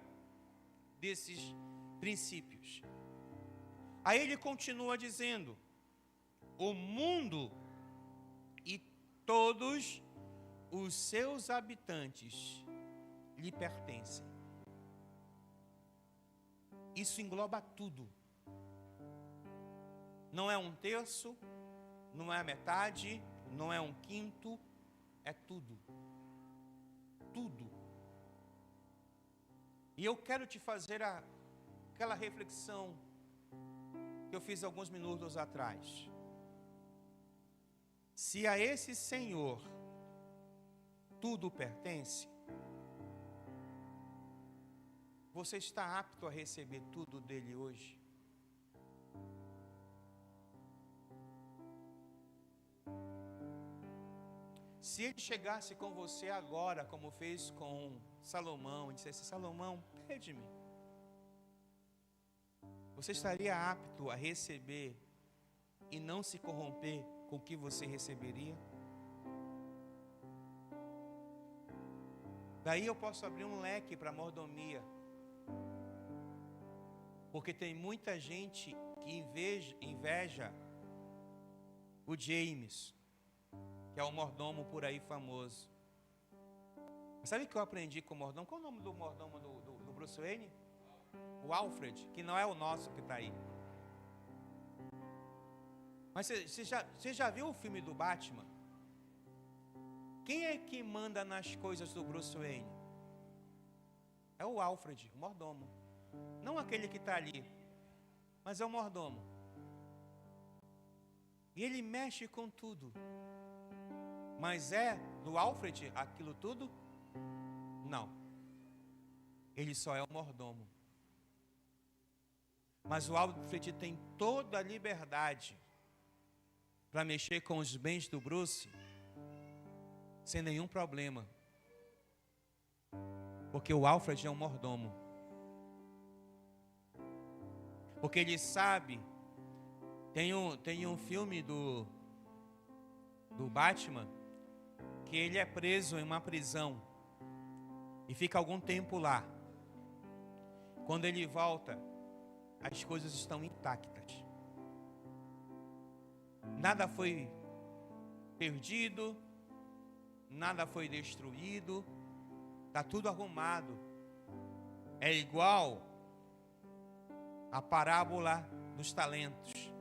desses princípios. Aí ele continua dizendo, o mundo e todos os seus habitantes lhe pertencem. Isso engloba tudo. Não é um terço, não é a metade, não é um quinto, é tudo. Tudo. E eu quero te fazer aquela reflexão que eu fiz alguns minutos atrás. Se a esse Senhor tudo pertence, você está apto a receber tudo dele hoje? Se ele chegasse com você agora, como fez com Salomão, e dissesse, Salomão, pede-me, você estaria apto a receber e não se corromper com o que você receberia? Daí eu posso abrir um leque para mordomia, porque tem muita gente que inveja o James, que é um mordomo por aí famoso. Sabe o que eu aprendi com o mordomo? Qual é o nome do mordomo do Bruce Wayne? o Alfred, que não é o nosso que está aí. Mas você já viu o filme do Batman? Quem é que manda nas coisas do Bruce Wayne? É o Alfred, o mordomo. Não aquele que está ali, mas é o mordomo. E ele mexe com tudo. Mas é do Alfred aquilo tudo? Não. Ele só é o mordomo. Mas o Alfred tem toda a liberdade para mexer com os bens do Bruce sem nenhum problema. Porque o Alfred é um mordomo. Porque ele sabe. Tem um filme do Batman que ele é preso em uma prisão e fica algum tempo lá. Quando ele volta, as coisas estão intactas. Nada foi perdido, nada foi destruído, está tudo arrumado. É igual a parábola dos talentos.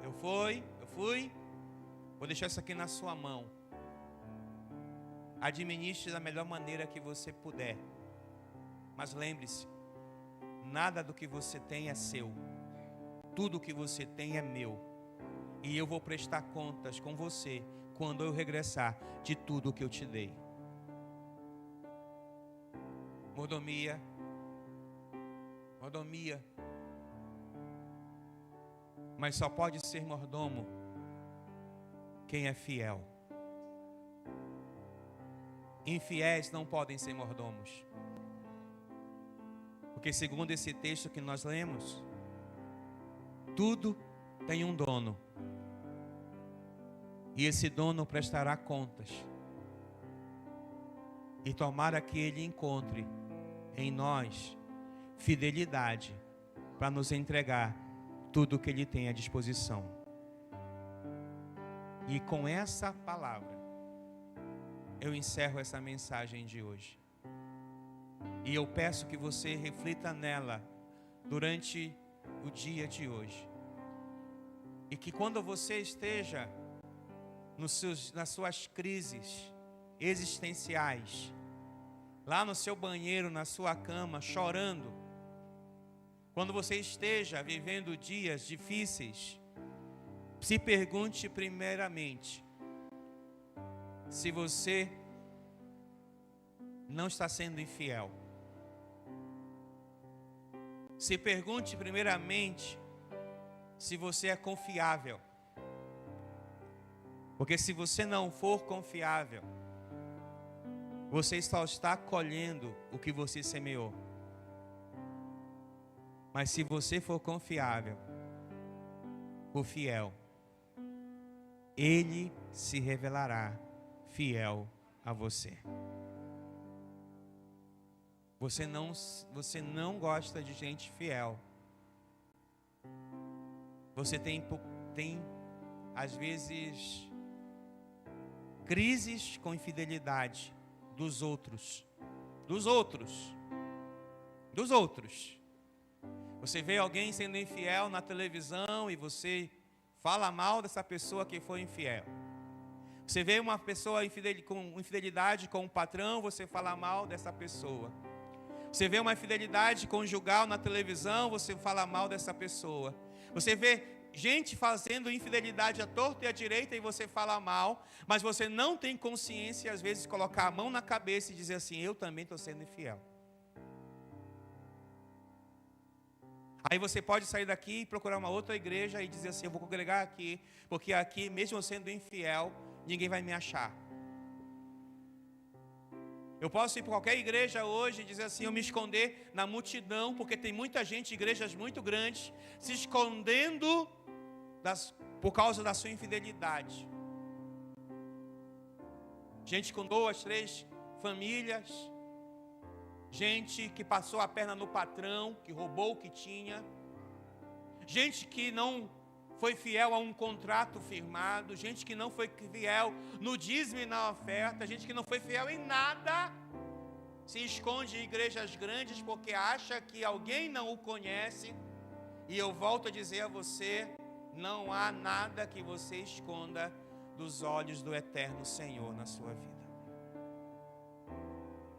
Eu fui, vou deixar isso aqui na sua mão. Administre da melhor maneira que você puder. Mas lembre-se, nada do que você tem é seu. Tudo que você tem é meu. E eu vou prestar contas com você quando eu regressar de tudo que eu te dei. Mordomia. Mas só pode ser mordomo quem é fiel. Infiéis não podem ser mordomos. Porque segundo esse texto que nós lemos, tudo tem um dono. E esse dono prestará contas. E tomara que ele encontre em nós fidelidade para nos entregar tudo o que ele tem à disposição. E com essa palavra, eu encerro essa mensagem de hoje. E eu peço que você reflita nela durante o dia de hoje. E que quando você esteja nas suas crises existenciais, lá no seu banheiro, na sua cama, chorando, quando você esteja vivendo dias difíceis, se pergunte primeiramente se você não está sendo infiel. Se pergunte primeiramente se você é confiável. Porque se você não for confiável, você só está colhendo o que você semeou. Mas se você for confiável, o fiel, ele se revelará fiel a você. Você não gosta de gente fiel. Você tem às vezes crises com infidelidade dos outros. Você vê alguém sendo infiel na televisão e você fala mal dessa pessoa que foi infiel. Você vê uma pessoa com infidelidade com um patrão, você fala mal dessa pessoa. Você vê uma infidelidade conjugal na televisão, você fala mal dessa pessoa. Você vê gente fazendo infidelidade à torta e à direita e você fala mal, mas você não tem consciência e às vezes colocar a mão na cabeça e dizer assim: eu também estou sendo infiel. Aí você pode sair daqui e procurar uma outra igreja e dizer assim: eu vou congregar aqui, porque aqui, mesmo eu sendo infiel, ninguém vai me achar. Eu posso ir para qualquer igreja hoje e dizer assim: eu me esconder na multidão, porque tem muita gente, igrejas muito grandes, se escondendo por causa da sua infidelidade. Gente com 2, 3 famílias, gente que passou a perna no patrão, que roubou o que tinha, gente que não foi fiel a um contrato firmado, gente que não foi fiel no dízimo e na oferta, gente que não foi fiel em nada, se esconde em igrejas grandes porque acha que alguém não o conhece. E eu volto a dizer a você, não há nada que você esconda dos olhos do eterno Senhor na sua vida.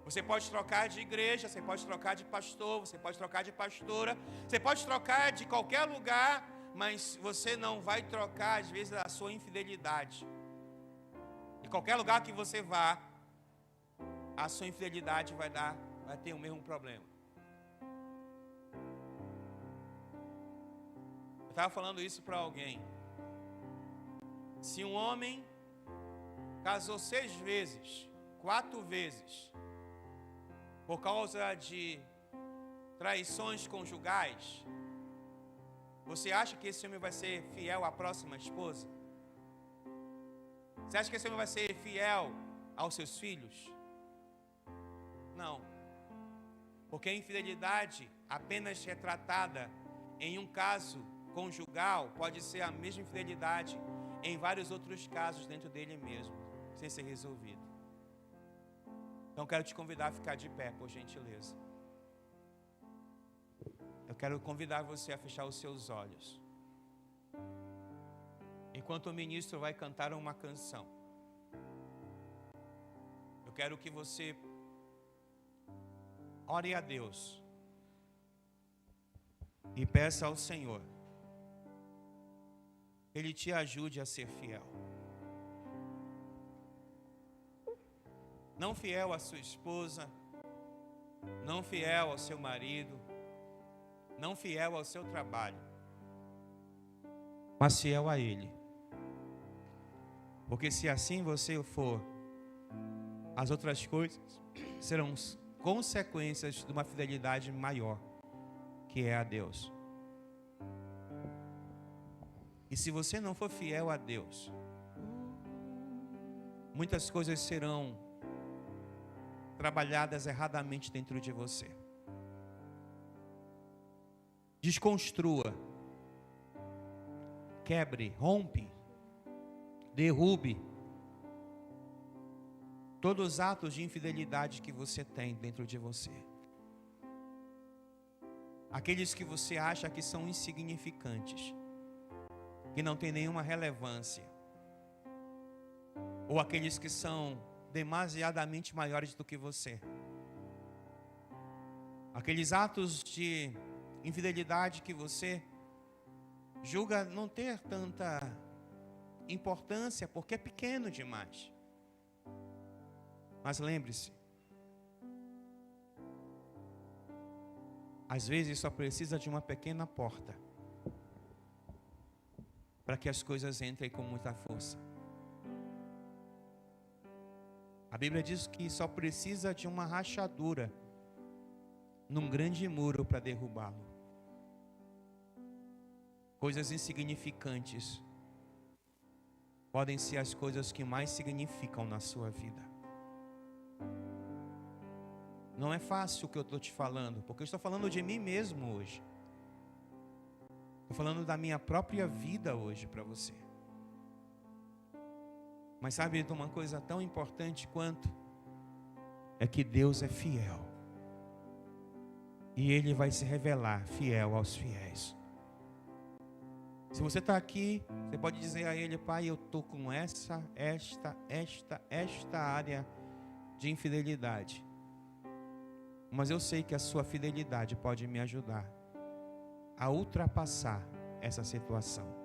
Você pode trocar de igreja, você pode trocar de pastor, você pode trocar de pastora, você pode trocar de qualquer lugar, mas você não vai trocar, às vezes, a sua infidelidade. Em qualquer lugar que você vá, a sua infidelidade vai ter o mesmo problema. Eu estava falando isso para alguém. Se um homem casou 6 vezes, 4 vezes, por causa de traições conjugais, você acha que esse homem vai ser fiel à próxima esposa? Você acha que esse homem vai ser fiel aos seus filhos? Não. Porque a infidelidade apenas retratada em um caso conjugal pode ser a mesma infidelidade em vários outros casos dentro dele mesmo, sem ser resolvido. Então quero te convidar a ficar de pé, por gentileza. Eu quero convidar você a fechar os seus olhos. Enquanto o ministro vai cantar uma canção, eu quero que você ore a Deus e peça ao Senhor que Ele te ajude a ser fiel. Não fiel à sua esposa, não fiel ao seu marido, não fiel ao seu trabalho, mas fiel a Ele. Porque se assim você for, as outras coisas serão consequências de uma fidelidade maior, que é a Deus. E se você não for fiel a Deus, muitas coisas serão trabalhadas erradamente dentro de você. Desconstrua, quebre, rompe, derrube todos os atos de infidelidade que você tem dentro de você. Aqueles que você acha que são insignificantes, que não tem nenhuma relevância, ou aqueles que são demasiadamente maiores do que você. Aqueles atos de infidelidade que você julga não ter tanta importância porque é pequeno demais. Mas lembre-se, às vezes só precisa de uma pequena porta para que as coisas entrem com muita força. A Bíblia diz que só precisa de uma rachadura num grande muro para derrubá-lo. Coisas insignificantes podem ser as coisas que mais significam na sua vida. Não é fácil o que eu estou te falando, porque eu estou falando de mim mesmo hoje. Estou falando da minha própria vida hoje para você. Mas sabe de uma coisa tão importante quanto? É que Deus é fiel. E Ele vai se revelar fiel aos fiéis. Se você está aqui, você pode dizer a Ele: Pai, eu estou com esta área de infidelidade. Mas eu sei que a sua fidelidade pode me ajudar a ultrapassar essa situação.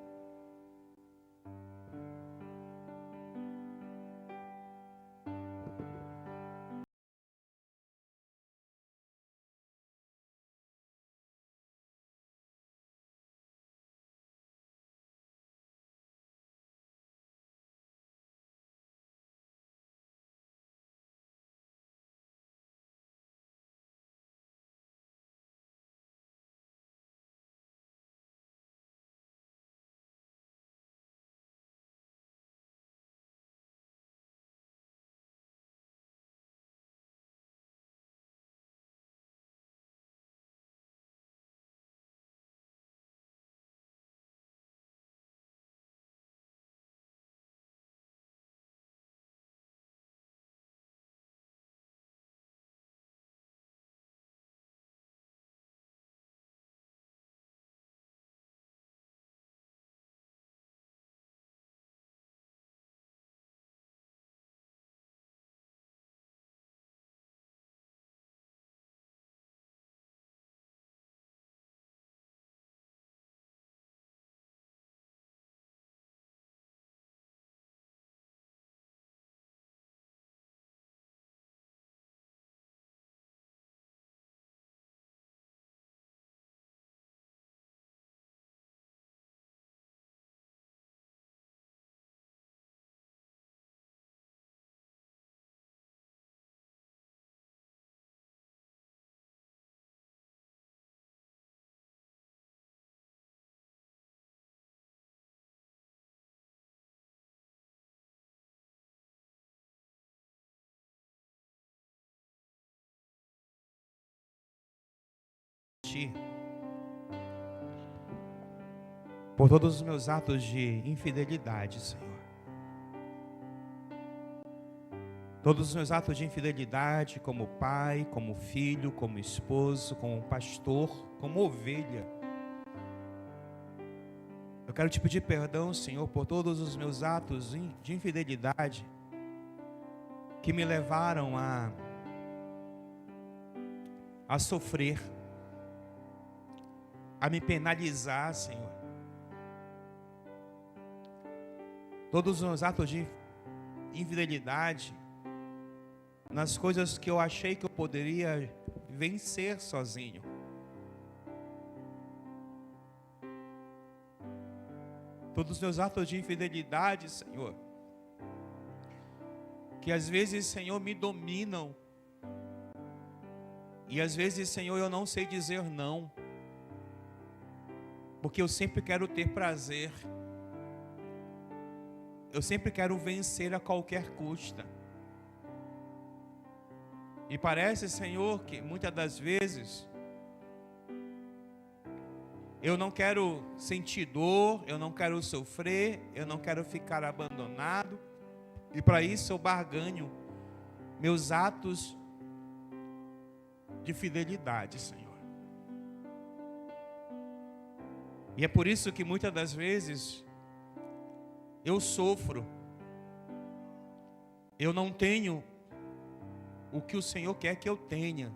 Ti por todos os meus atos de infidelidade, Senhor. Todos os meus atos de infidelidade como pai, como filho, como esposo, como pastor, como ovelha. Eu quero te pedir perdão, Senhor, por todos os meus atos de infidelidade que me levaram a sofrer, a me penalizar, Senhor. Todos os meus atos de infidelidade nas coisas que eu achei que eu poderia vencer sozinho. Todos os meus atos de infidelidade, Senhor, que às vezes, Senhor, me dominam. E às vezes, Senhor, eu não sei dizer não, porque eu sempre quero ter prazer. Eu sempre quero vencer a qualquer custo. E parece, Senhor, que muitas das vezes eu não quero sentir dor, eu não quero sofrer, eu não quero ficar abandonado. E para isso eu barganho meus atos de fidelidade, Senhor. E é por isso que muitas das vezes eu sofro. Eu não tenho o que o Senhor quer que eu tenha.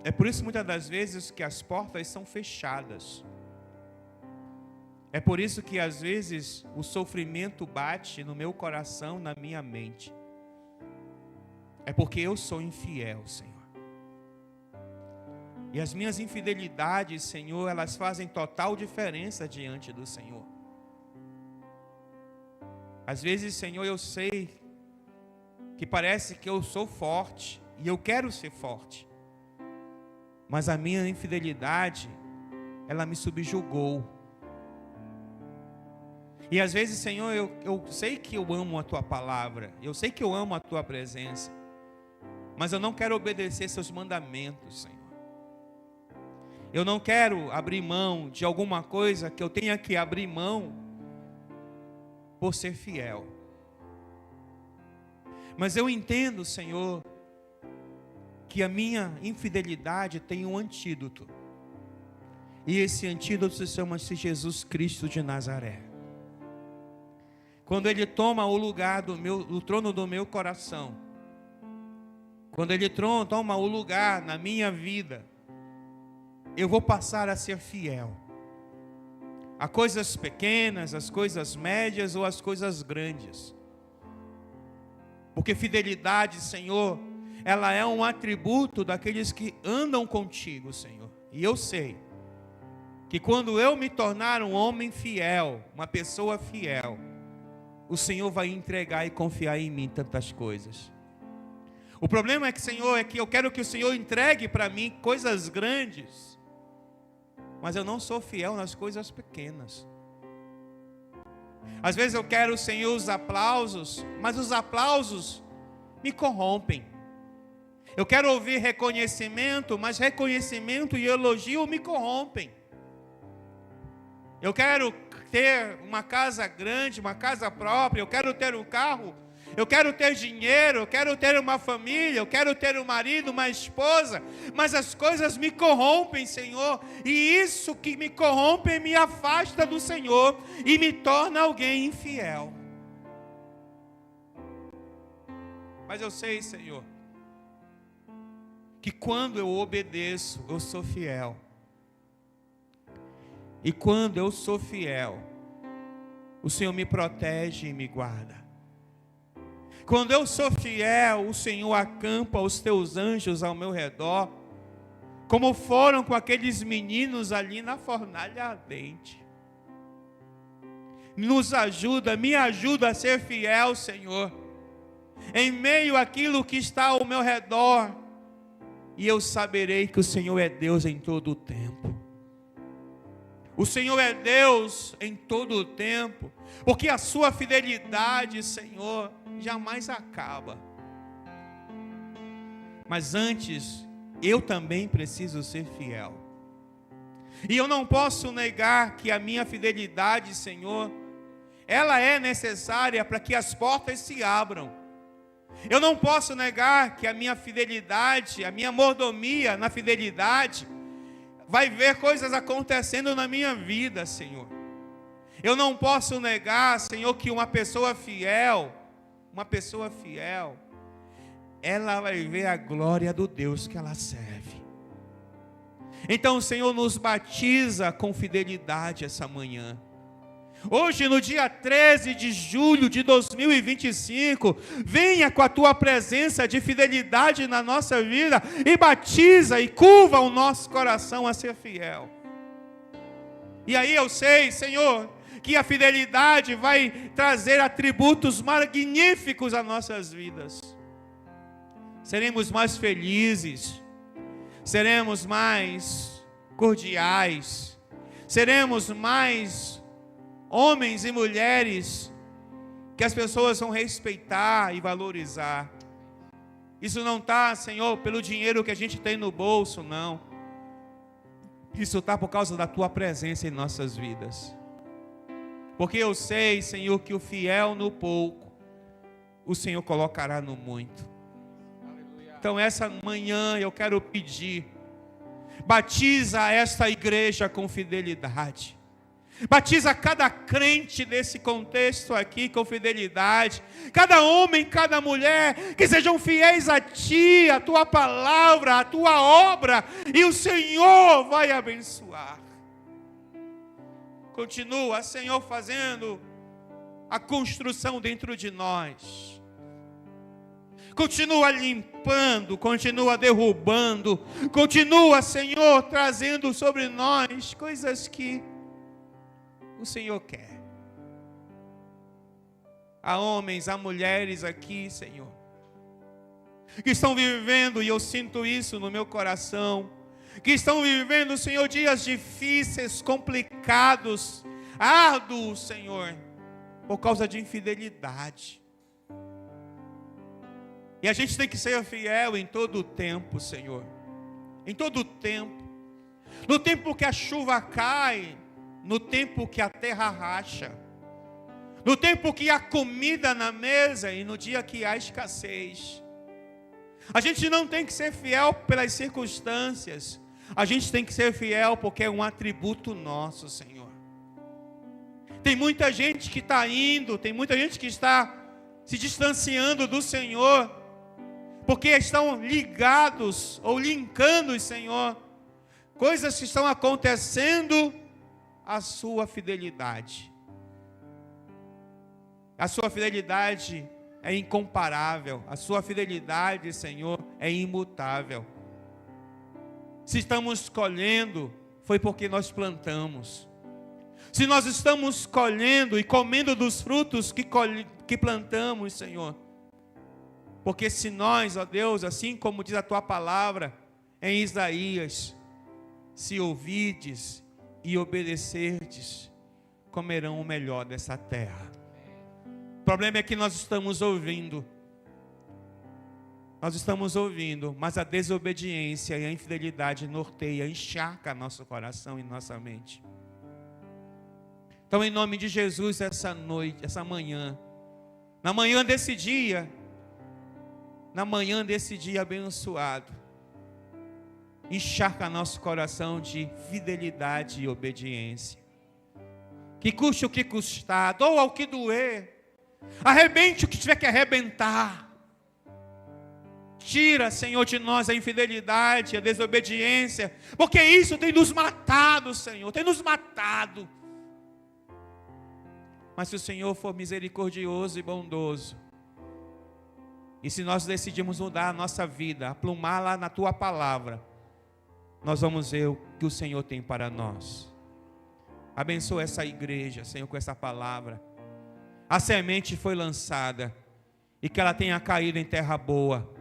É por isso muitas das vezes que as portas são fechadas. É por isso que às vezes o sofrimento bate no meu coração, na minha mente. É porque eu sou infiel, Senhor. E as minhas infidelidades, Senhor, elas fazem total diferença diante do Senhor. Às vezes, Senhor, eu sei que parece que eu sou forte e eu quero ser forte, mas a minha infidelidade, ela me subjugou. E às vezes, Senhor, eu sei que eu amo a Tua palavra, eu sei que eu amo a Tua presença, mas eu não quero obedecer Seus mandamentos, Senhor. Eu não quero abrir mão de alguma coisa que eu tenha que abrir mão por ser fiel. Mas eu entendo, Senhor, que a minha infidelidade tem um antídoto. E esse antídoto se chama-se Jesus Cristo de Nazaré. Quando Ele toma o lugar do trono do meu coração, quando Ele toma o lugar na minha vida, eu vou passar a ser fiel a coisas pequenas, as coisas médias ou as coisas grandes. Porque fidelidade, Senhor, ela é um atributo daqueles que andam contigo, Senhor. E eu sei que quando eu me tornar um homem fiel, uma pessoa fiel, o Senhor vai entregar e confiar em mim tantas coisas. O problema é que, Senhor, é que eu quero que o Senhor entregue para mim coisas grandes, mas eu não sou fiel nas coisas pequenas. Às vezes eu quero, Senhor, os aplausos, mas os aplausos me corrompem. Eu quero ouvir reconhecimento, mas reconhecimento e elogio me corrompem. Eu quero ter uma casa grande, uma casa própria, eu quero ter um carro, eu quero ter dinheiro, eu quero ter uma família, eu quero ter um marido, uma esposa, mas as coisas me corrompem, Senhor, e isso que me corrompe me afasta do Senhor e me torna alguém infiel. Mas eu sei, Senhor, que quando eu obedeço, eu sou fiel. E quando eu sou fiel, o Senhor me protege e me guarda. Quando eu sou fiel, o Senhor acampa os teus anjos ao meu redor, como foram com aqueles meninos ali na fornalha ardente. Nos ajuda, me ajuda a ser fiel, Senhor, em meio àquilo que está ao meu redor, e eu saberei que o Senhor é Deus em todo o tempo. O Senhor é Deus em todo o tempo, porque a sua fidelidade, Senhor, jamais acaba. Mas antes eu também preciso ser fiel. E eu não posso negar que a minha fidelidade, Senhor, ela é necessária para que as portas se abram. Eu não posso negar que a minha fidelidade, a minha mordomia na fidelidade, vai ver coisas acontecendo na minha vida, Senhor. Eu não posso negar, Senhor, que uma pessoa fiel, ela vai ver a glória do Deus que ela serve. Então, Senhor, nos batiza com fidelidade essa manhã. Hoje, no dia 13 de julho de 2025, venha com a Tua presença de fidelidade na nossa vida e batiza e curva o nosso coração a ser fiel. E aí eu sei, Senhor, que a fidelidade vai trazer atributos magníficos às nossas vidas. Seremos mais felizes, seremos mais cordiais, seremos mais homens e mulheres que as pessoas vão respeitar e valorizar. Isso não está, Senhor, pelo dinheiro que a gente tem no bolso, não. Isso está por causa da Tua presença em nossas vidas. Porque eu sei, Senhor, que o fiel no pouco, o Senhor colocará no muito. Então essa manhã eu quero pedir, batiza esta igreja com fidelidade. Batiza cada crente desse contexto aqui com fidelidade. Cada homem, cada mulher, que sejam fiéis a Ti, a Tua palavra, a Tua obra, e o Senhor vai abençoar. Continua, Senhor, fazendo a construção dentro de nós. Continua limpando, continua derrubando, continua, Senhor, trazendo sobre nós coisas que o Senhor quer. Há homens, há mulheres aqui, Senhor, que estão vivendo, e eu sinto isso no meu coração, que estão vivendo, Senhor, dias difíceis, complicados, árduos, Senhor, por causa de infidelidade. E a gente tem que ser fiel em todo o tempo, Senhor. Em todo o tempo. No tempo que a chuva cai, no tempo que a terra racha, no tempo que há comida na mesa e no dia que há escassez. A gente não tem que ser fiel pelas circunstâncias. A gente tem que ser fiel porque é um atributo nosso, Senhor. Tem muita gente que está indo, tem muita gente que está se distanciando do Senhor, porque estão ligados ou linkando, Senhor, coisas que estão acontecendo à sua fidelidade. A sua fidelidade é incomparável. A sua fidelidade, Senhor, é imutável. Se estamos colhendo, foi porque nós plantamos. Se nós estamos colhendo e comendo dos frutos que plantamos, Senhor, porque se nós, ó Deus, assim como diz a Tua palavra em Isaías, se ouvides e obedecerdes, comerão o melhor dessa terra. O problema é que nós estamos ouvindo, mas a desobediência e a infidelidade norteia, encharca nosso coração e nossa mente. Então, em nome de Jesus, essa noite, essa manhã, na manhã desse dia abençoado, encharca nosso coração de fidelidade e obediência. Que custe o que custar, doa o que doer, arrebente o que tiver que arrebentar. Tira, Senhor, de nós a infidelidade, a desobediência, porque isso tem nos matado, Senhor, tem nos matado. Mas se o Senhor for misericordioso e bondoso, e se nós decidirmos mudar a nossa vida, aplumar lá na Tua palavra, nós vamos ver o que o Senhor tem para nós. Abençoa essa igreja, Senhor, com essa palavra. A semente foi lançada, e que ela tenha caído em terra boa,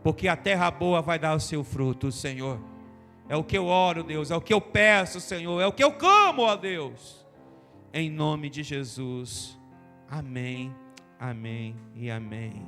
porque a terra boa vai dar o seu fruto, Senhor. É o que eu oro, Deus, é o que eu peço, Senhor, é o que eu clamo, ó Deus. Em nome de Jesus. Amém, amém e amém.